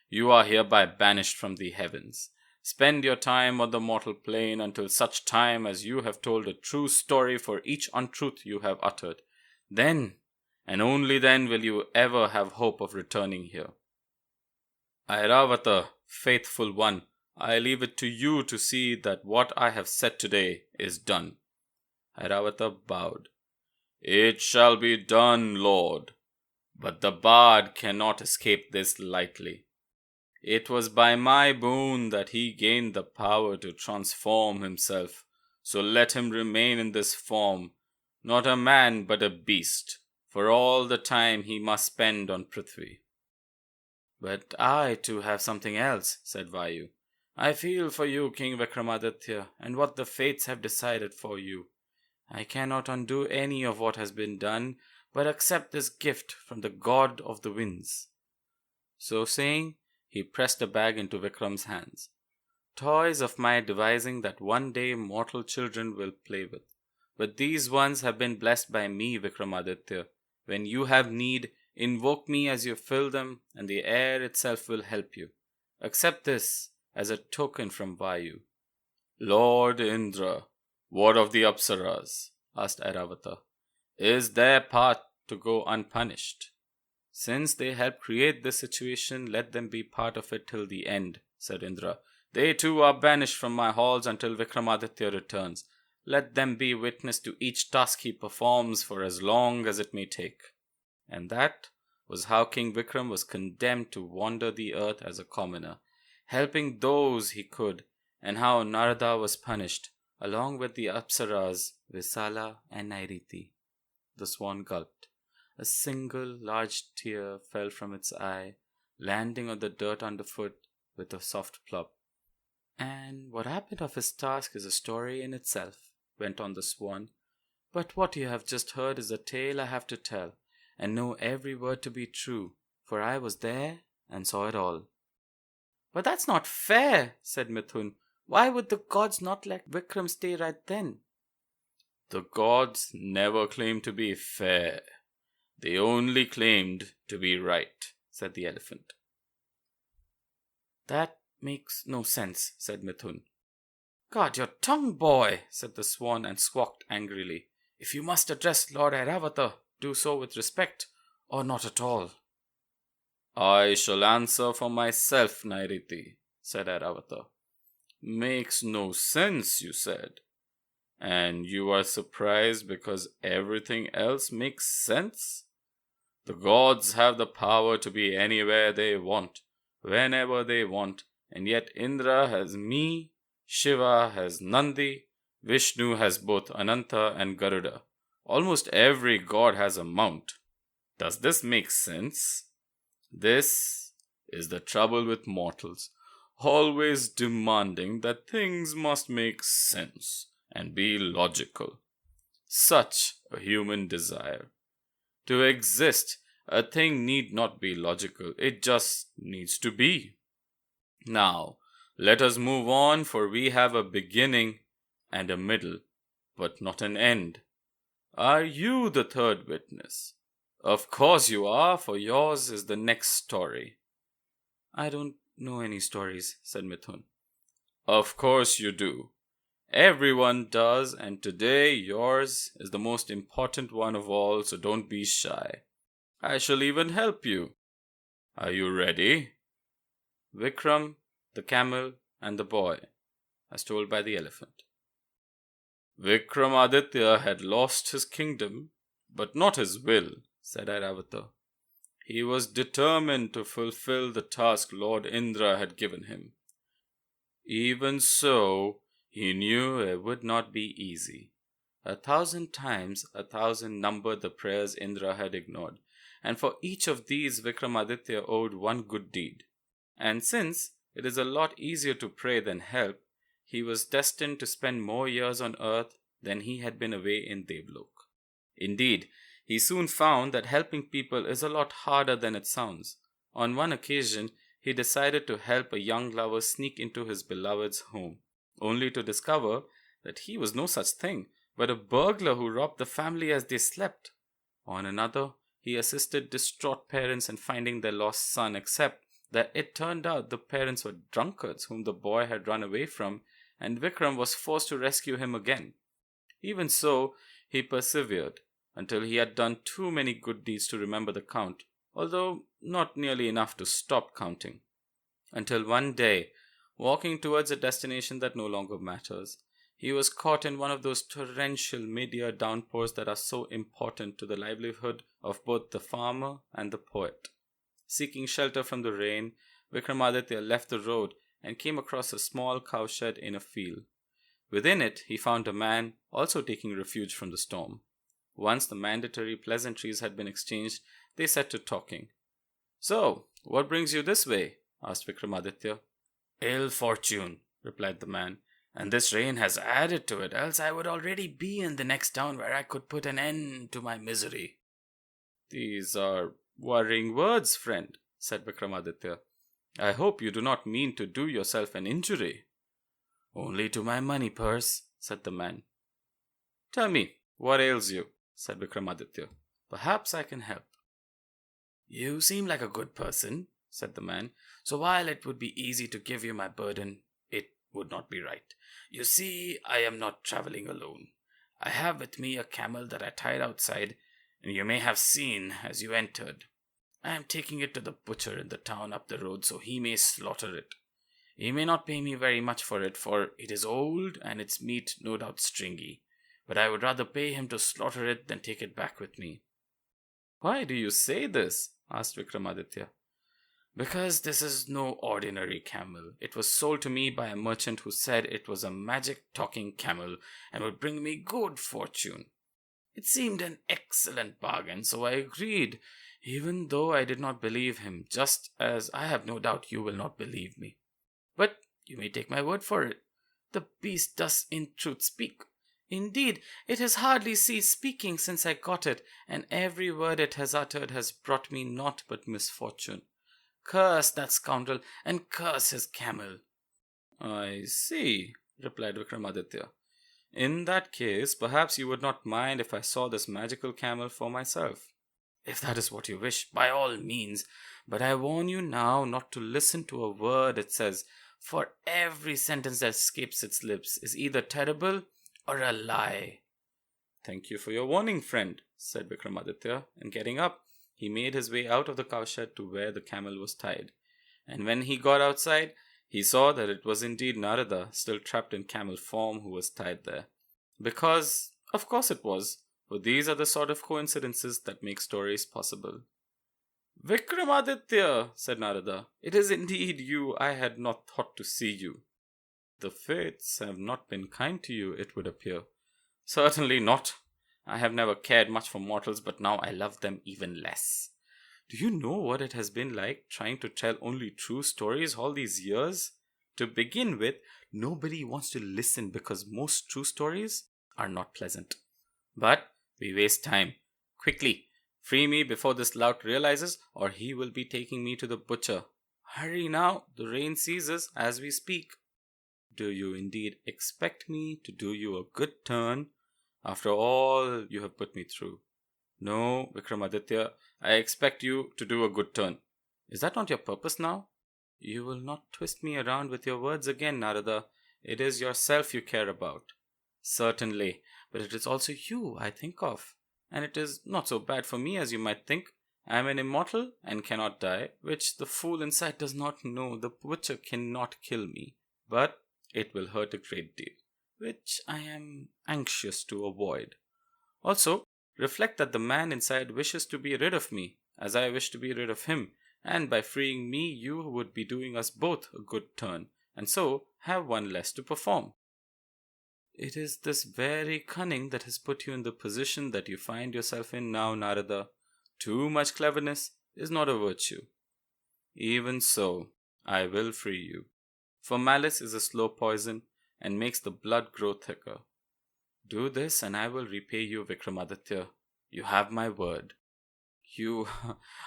You are hereby banished from the heavens. Spend your time on the mortal plane until such time as you have told a true story for each untruth you have uttered. Then, and only then, will you ever have hope of returning here. Airavata, faithful one, I leave it to you to see that what I have said today is done. Airavata bowed. It shall be done, Lord. But the bard cannot escape this lightly. It was by my boon that he gained the power to transform himself, so let him remain in this form, not a man but a beast, for all the time he must spend on Prithvi. But I too have something else, said Vayu. I feel for you, King Vikramaditya, and what the fates have decided for you. I cannot undo any of what has been done, but accept this gift from the god of the winds. So saying, he pressed a bag into Vikram's hands. Toys of my devising that one day mortal children will play with. But these ones have been blessed by me, Vikramaditya. When you have need, invoke me as you fill them, and the air itself will help you. Accept this as a token from Vayu. Lord Indra, what of the Apsaras? Asked Airavata. Is their path to go unpunished? Since they helped create this situation, let them be part of it till the end, said Indra. They too are banished from my halls until Vikramaditya returns. Let them be witness to each task he performs for as long as it may take. And that was how King Vikram was condemned to wander the earth as a commoner, helping those he could, and how Narada was punished, along with the Apsaras, Visala and Nairiti. The swan gulped. A single large tear fell from its eye, landing on the dirt underfoot with a soft plop. And what happened of his task is a story in itself, went on the swan. But what you have just heard is a tale I have to tell, and know every word to be true, for I was there and saw it all. But that's not fair, said Mithun. Why would the gods not let Vikram stay right then? The gods never claimed to be fair. They only claimed to be right, said the elephant. That makes no sense, said Mithun. Guard your tongue, boy, said the swan and squawked angrily. If you must address Lord Airavata, do so with respect, or not at all. I shall answer for myself, Nairiti, said Airavata. Makes no sense, you said. And you are surprised because everything else makes sense? The gods have the power to be anywhere they want, whenever they want, and yet Indra has me, Shiva has Nandi, Vishnu has both Ananta and Garuda. Almost every god has a mount. Does this make sense? This is the trouble with mortals, always demanding that things must make sense and be logical. Such a human desire. To exist, a thing need not be logical, it just needs to be. Now, let us move on, for we have a beginning and a middle, but not an end. Are you the third witness? Of course you are, for yours is the next story. I don't know any stories, said Mithun. Of course you do. Everyone does, and today yours is the most important one of all, so don't be shy. I shall even help you. Are you ready? Vikram, the camel, and the boy, as told by the elephant. Vikramaditya had lost his kingdom, but not his will, said Airavata. He was determined to fulfill the task Lord Indra had given him. Even so, he knew it would not be easy. 1,000 times 1,000 numbered the prayers Indra had ignored, and for each of these Vikramaditya owed one good deed. And since it is a lot easier to pray than help, he was destined to spend more years on earth than he had been away in Devlok. Indeed, he soon found that helping people is a lot harder than it sounds. On one occasion, he decided to help a young lover sneak into his beloved's home, only to discover that he was no such thing, but a burglar who robbed the family as they slept. On another, he assisted distraught parents in finding their lost son, except that it turned out the parents were drunkards whom the boy had run away from, and Vikram was forced to rescue him again. Even so, he persevered until he had done too many good deeds to remember the count, although not nearly enough to stop counting. Until one day, walking towards a destination that no longer matters, he was caught in one of those torrential mid-year downpours that are so important to the livelihood of both the farmer and the poet. Seeking shelter from the rain, Vikramaditya left the road and came across a small cowshed in a field. Within it, he found a man also taking refuge from the storm. Once the mandatory pleasantries had been exchanged, they set to talking. "So, what brings you this way?" asked Vikramaditya. "Ill fortune," replied the man, "and this rain has added to it, else I would already be in the next town where I could put an end to my misery." "These are worrying words, friend," said Vikramaditya. "I hope you do not mean to do yourself an injury." "Only to my money purse," said the man. "Tell me, what ails you?" said Vikramaditya. "Perhaps I can help." "You seem like a good person," said the man, "so while it would be easy to give you my burden, it would not be right. You see, I am not traveling alone. I have with me a camel that I tied outside, and you may have seen as you entered. I am taking it to the butcher in the town up the road so he may slaughter it. He may not pay me very much for it is old and its meat no doubt stringy, but I would rather pay him to slaughter it than take it back with me." "Why do you say this?" asked Vikramaditya. "Because this is no ordinary camel. It was sold to me by a merchant who said it was a magic talking camel and would bring me good fortune. It seemed an excellent bargain, so I agreed, even though I did not believe him, just as I have no doubt you will not believe me. But you may take my word for it. The beast does in truth speak. Indeed, it has hardly ceased speaking since I got it, and every word it has uttered has brought me naught but misfortune. Curse that scoundrel, and curse his camel." "I see," replied Vikramaditya. "In that case, perhaps you would not mind if I saw this magical camel for myself." "If that is what you wish, by all means. But I warn you now not to listen to a word it says, for every sentence that escapes its lips is either terrible or a lie." "Thank you for your warning, friend," said Vikramaditya, and getting up, he made his way out of the cowshed to where the camel was tied. And when he got outside, he saw that it was indeed Narada, still trapped in camel form, who was tied there. Because, of course it was, for these are the sort of coincidences that make stories possible. "Vikramaditya," said Narada, "it is indeed you. I had not thought to see you." "The fates have not been kind to you, it would appear." "Certainly not. I have never cared much for mortals, but now I love them even less. Do you know what it has been like trying to tell only true stories all these years? To begin with, nobody wants to listen because most true stories are not pleasant. But we waste time. Quickly, free me before this lout realizes, or he will be taking me to the butcher. Hurry now, the rain ceases as we speak." "Do you indeed expect me to do you a good turn after all you have put me through?" "No, Vikramaditya, I expect you to do a good turn. Is that not your purpose now?" "You will not twist me around with your words again, Narada. It is yourself you care about." "Certainly, but it is also you I think of. And it is not so bad for me as you might think. I am an immortal and cannot die, which the fool inside does not know. The butcher cannot kill me, but it will hurt a great deal, which I am anxious to avoid. Also, reflect that the man inside wishes to be rid of me, as I wish to be rid of him, and by freeing me you would be doing us both a good turn, and so have one less to perform." "It is this very cunning that has put you in the position that you find yourself in now, Narada. Too much cleverness is not a virtue." "Even so, I will free you. For malice is a slow poison and makes the blood grow thicker. Do this and I will repay you, Vikramaditya. You have my word." "You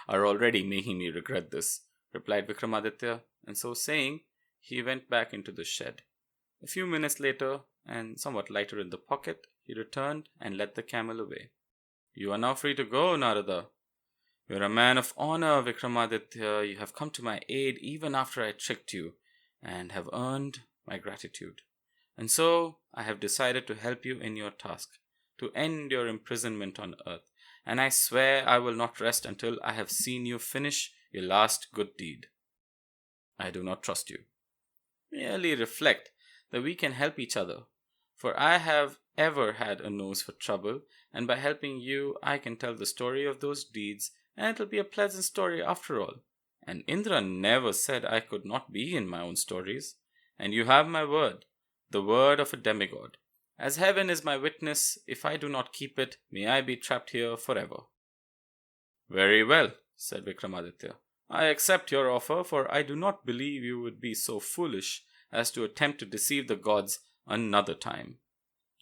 are already making me regret this," replied Vikramaditya, and so saying, he went back into the shed. A few minutes later, and somewhat lighter in the pocket, he returned and led the camel away. You are now free to go, Narada. You are a man of honor, Vikramaditya. You have come to my aid even after I tricked you, and have earned my gratitude. And so I have decided to help you in your task, to end your imprisonment on earth. And I swear I will not rest until I have seen you finish your last good deed. I do not trust you. Merely reflect that we can help each other, for I have ever had a nose for trouble, and by helping you I can tell the story of those deeds, and it will be a pleasant story after all. And Indra never said I could not be in my own stories, and you have my word, the word of a demigod. As heaven is my witness, if I do not keep it, may I be trapped here forever. Very well, said Vikramaditya. I accept your offer, for I do not believe you would be so foolish as to attempt to deceive the gods another time.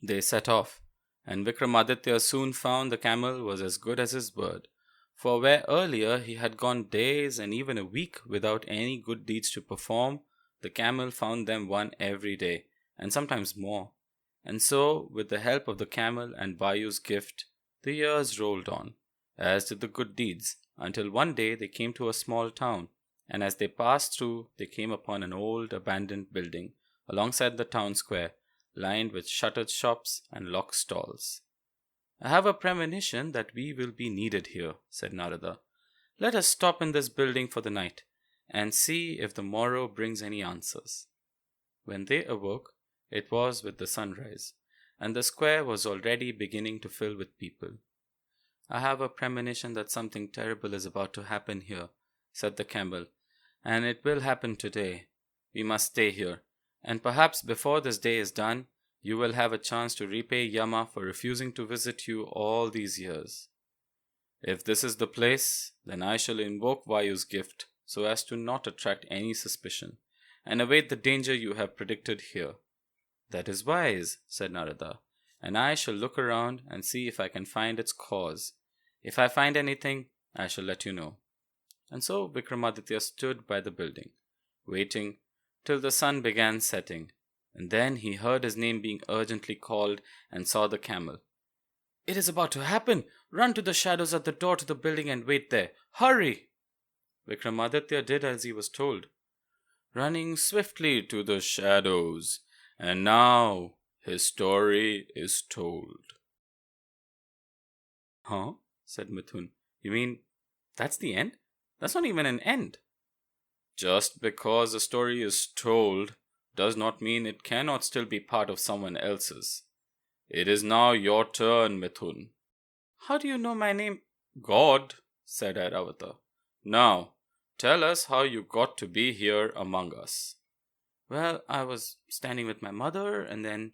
They set off, and Vikramaditya soon found the camel was as good as his word, for where earlier he had gone days and even a week without any good deeds to perform, the camel found them one every day, and sometimes more. And so, with the help of the camel and Vayu's gift, the years rolled on, as did the good deeds, until one day they came to a small town, and as they passed through, they came upon an old abandoned building alongside the town square, lined with shuttered shops and locked stalls. I have a premonition that we will be needed here, said Narada. Let us stop in this building for the night, and see if the morrow brings any answers. When they awoke, it was with the sunrise, and the square was already beginning to fill with people. I have a premonition that something terrible is about to happen here, said the camel, and it will happen today. We must stay here, and perhaps before this day is done, you will have a chance to repay Yama for refusing to visit you all these years. If this is the place, then I shall invoke Vayu's gift so as to not attract any suspicion, and await the danger you have predicted here. That is wise, said Narada, and I shall look around and see if I can find its cause. If I find anything, I shall let you know. And so Vikramaditya stood by the building, waiting till the sun began setting, and then he heard his name being urgently called and saw the camel. It is about to happen! Run to the shadows at the door to the building and wait there. Hurry! Vikramaditya did as he was told, running swiftly to the shadows, and now his story is told. Huh? Said Mithun. You mean that's the end? That's not even an end. Just because a story is told does not mean it cannot still be part of someone else's. It is now your turn, Mithun. How do you know my name? God, said Airavata. Now, tell us how you got to be here among us. Well, I was standing with my mother, and then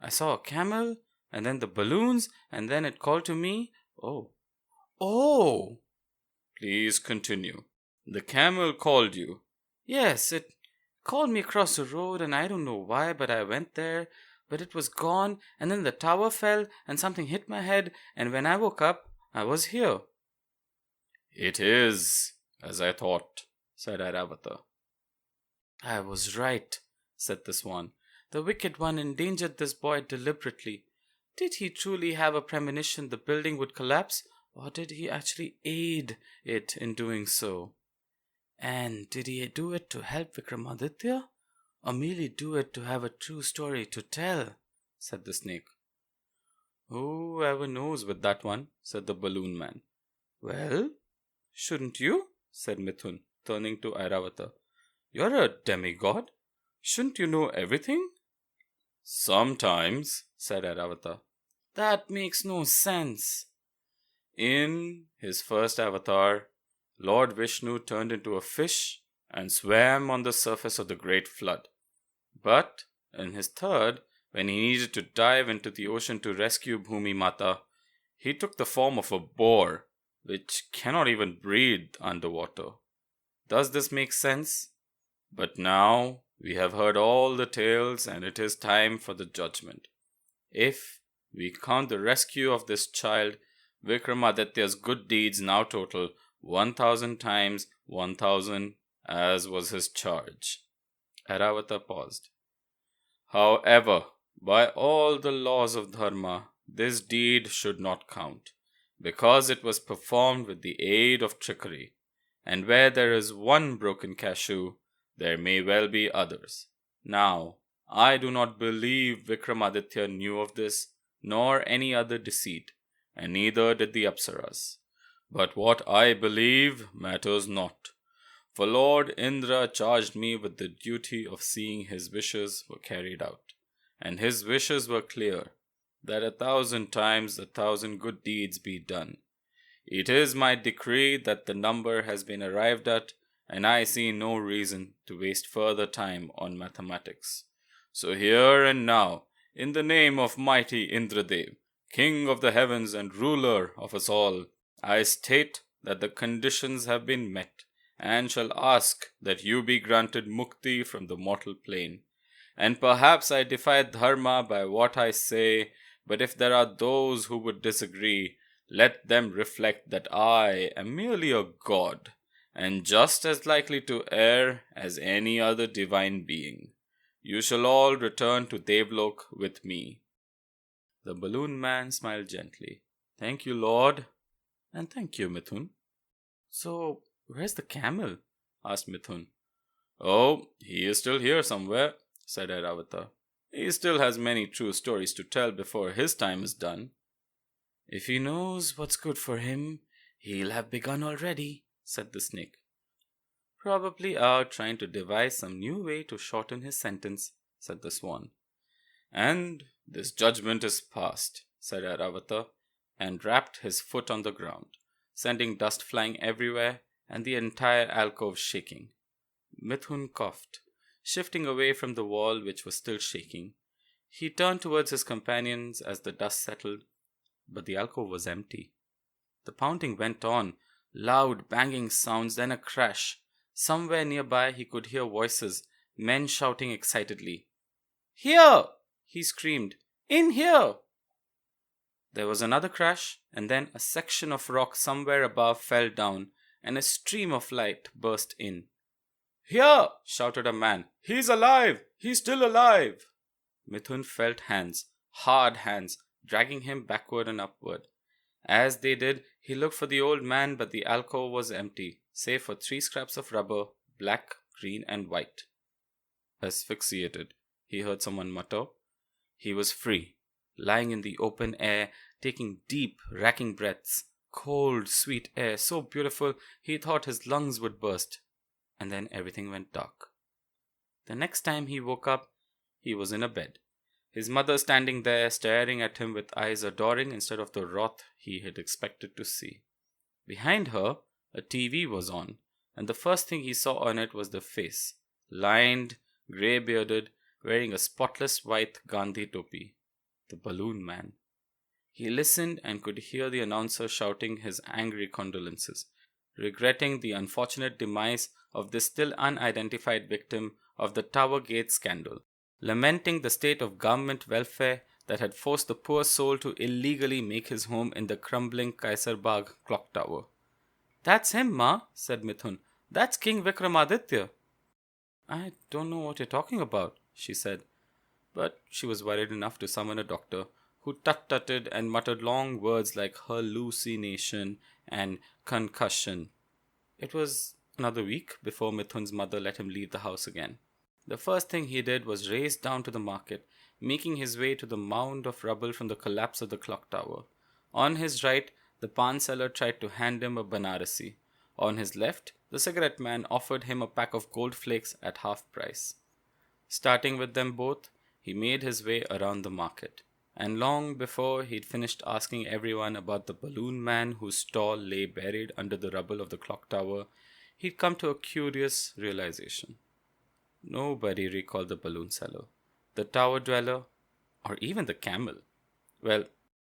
I saw a camel, and then the balloons, and then it called to me. Oh! Please continue. The camel called you. Yes, it called me across the road, and I don't know why, but I went there, but it was gone, and then the tower fell, and something hit my head, and when I woke up, I was here. It is as I thought, said Airavata. I was right, said the swan. The wicked one endangered this boy deliberately. Did he truly have a premonition the building would collapse, or did he actually aid it in doing so? And did he do it to help Vikramaditya, or merely do it to have a true story to tell? Said the snake. Whoever knows with that one, said the balloon man. Well, shouldn't you? Said Mithun, turning to Airavata. You're a demigod. Shouldn't you know everything? Sometimes, said Airavata. That makes no sense. In his first avatar, Lord Vishnu turned into a fish and swam on the surface of the great flood. But in his third, when he needed to dive into the ocean to rescue Bhumi Mata, he took the form of a boar, which cannot even breathe underwater. Does this make sense? But now we have heard all the tales, and it is time for the judgment. If we count the rescue of this child, Vikramaditya's good deeds now total 1,000 times 1,000 as was his charge. Airavata paused. However, by all the laws of Dharma, this deed should not count, because it was performed with the aid of trickery, and where there is one broken cashew, there may well be others. Now, I do not believe Vikramaditya knew of this, nor any other deceit, and neither did the Apsaras. But what I believe matters not, for Lord Indra charged me with the duty of seeing his wishes were carried out, and his wishes were clear, that 1,000 times 1,000 good deeds be done. It is my decree that the number has been arrived at, and I see no reason to waste further time on mathematics. So here and now, in the name of mighty Indradev, King of the heavens and ruler of us all, I state that the conditions have been met, and shall ask that you be granted mukti from the mortal plane. And perhaps I defy dharma by what I say, but if there are those who would disagree, let them reflect that I am merely a god, and just as likely to err as any other divine being. You shall all return to Devlok with me. The balloon man smiled gently. Thank you, Lord. And thank you, Mithun. So, where's the camel? Asked Mithun. Oh, he is still here somewhere, said Airavata. He still has many true stories to tell before his time is done. If he knows what's good for him, he'll have begun already, said the snake. Probably out trying to devise some new way to shorten his sentence, said the swan. And this judgment is passed, said Airavata, and rapped his foot on the ground, sending dust flying everywhere and the entire alcove shaking. Mithun coughed, shifting away from the wall which was still shaking. He turned towards his companions as the dust settled, but the alcove was empty. The pounding went on, loud banging sounds, then a crash. Somewhere nearby he could hear voices, men shouting excitedly. Here! He screamed. In here! There was another crash, and then a section of rock somewhere above fell down, and a stream of light burst in. Here! Shouted a man. He's alive! He's still alive! Mithun felt hands, hard hands, dragging him backward and upward. As they did, he looked for the old man, but the alcove was empty, save for 3 scraps of rubber, black, green, and white. Asphyxiated, he heard someone mutter. He was free, lying in the open air, taking deep, racking breaths. Cold, sweet air, so beautiful he thought his lungs would burst. And then everything went dark. The next time he woke up, he was in a bed. His mother standing there, staring at him with eyes adoring instead of the wrath he had expected to see. Behind her, a TV was on, and the first thing he saw on it was the face, lined, grey-bearded, wearing a spotless white Gandhi topi, the balloon man. He listened and could hear the announcer shouting his angry condolences, regretting the unfortunate demise of this still unidentified victim of the Tower Gate scandal, lamenting the state of government welfare that had forced the poor soul to illegally make his home in the crumbling Kaisarbagh clock tower. That's him, Ma, said Mithun. That's King Vikramaditya. I don't know what you're talking about, she said, but she was worried enough to summon a doctor, who tut-tutted and muttered long words like hallucination and concussion. It was another week before Mithun's mother let him leave the house again. The first thing he did was race down to the market, making his way to the mound of rubble from the collapse of the clock tower. On his right, the pan seller tried to hand him a Banarasi. On his left, the cigarette man offered him a pack of gold flakes at half price. Starting with them both, he made his way around the market. And long before he'd finished asking everyone about the balloon man whose stall lay buried under the rubble of the clock tower, he'd come to a curious realization. Nobody recalled the balloon seller, the tower dweller, or even the camel. Well,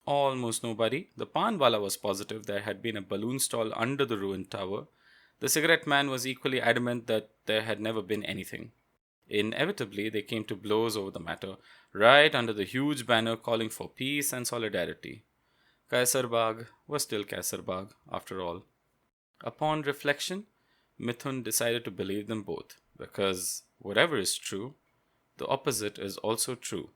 almost nobody. The panwala was positive there had been a balloon stall under the ruined tower. The cigarette man was equally adamant that there had never been anything. Inevitably, they came to blows over the matter, right under the huge banner calling for peace and solidarity. Kaisarbagh was still Kaisarbagh, after all. Upon reflection, Mithun decided to believe them both, because whatever is true, the opposite is also true.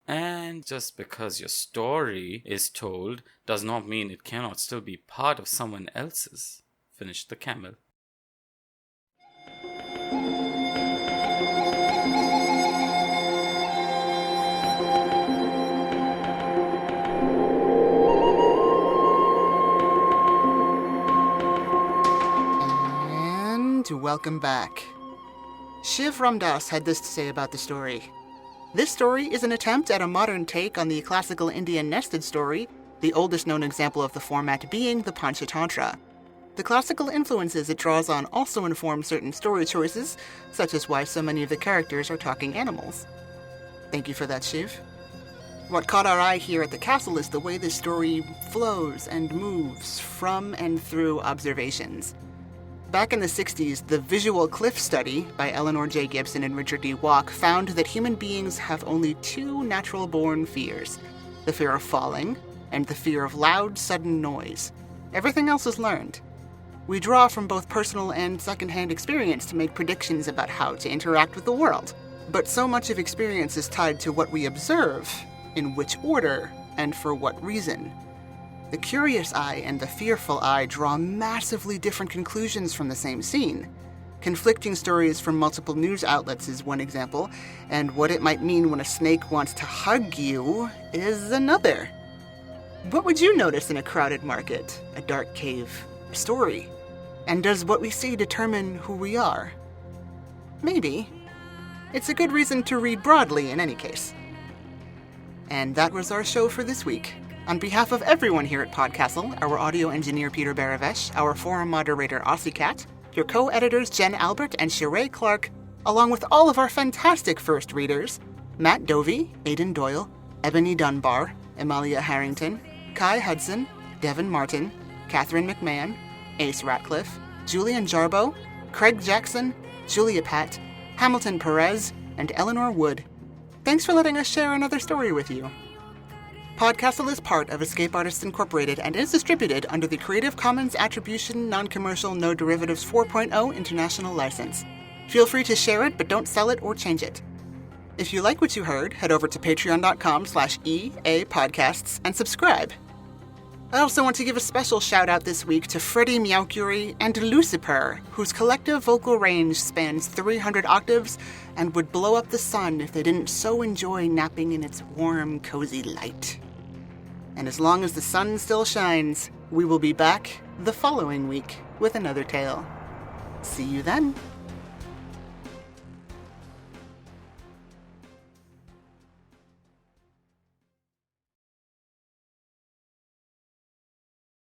And just because your story is told does not mean it cannot still be part of someone else's, finished the camel. And welcome back. Shiv Ramdas had this to say about the story. This story is an attempt at a modern take on the classical Indian nested story, the oldest known example of the format being the Panchatantra. The classical influences it draws on also inform certain story choices, such as why so many of the characters are talking animals. Thank you for that, Shiv. What caught our eye here at the castle is the way this story flows and moves from and through observations. Back in the 60s, the Visual Cliff Study by Eleanor J. Gibson and Richard D. Walk found that human beings have only two natural-born fears, the fear of falling and the fear of loud, sudden noise. Everything else is learned. We draw from both personal and second-hand experience to make predictions about how to interact with the world. But so much of experience is tied to what we observe, in which order, and for what reason. The curious eye and the fearful eye draw massively different conclusions from the same scene. Conflicting stories from multiple news outlets is one example, and what it might mean when a snake wants to hug you is another. What would you notice in a crowded market, a dark cave, a story? And does what we see determine who we are? Maybe. It's a good reason to read broadly in any case. And that was our show for this week. On behalf of everyone here at PodCastle, our audio engineer Peter Baravesh, our forum moderator Aussie Cat, your co-editors Jen Albert and Sheree Clark, along with all of our fantastic first readers, Matt Dovey, Aidan Doyle, Ebony Dunbar, Amalia Harrington, Kai Hudson, Devin Martin, Catherine McMahon, Ace Ratcliffe, Julian Jarbo, Craig Jackson, Julia Patt, Hamilton Perez, and Eleanor Wood. Thanks for letting us share another story with you. PodCastle is part of Escape Artists Incorporated and is distributed under the Creative Commons Attribution Non-Commercial No Derivatives 4.0 International License. Feel free to share it, but don't sell it or change it. If you like what you heard, head over to patreon.com/EAPodcasts and subscribe. I also want to give a special shout out this week to Freddie Meowcurie and Lucifer, whose collective vocal range spans 300 octaves and would blow up the sun if they didn't so enjoy napping in its warm, cozy light. And as long as the sun still shines, we will be back the following week with another tale. See you then.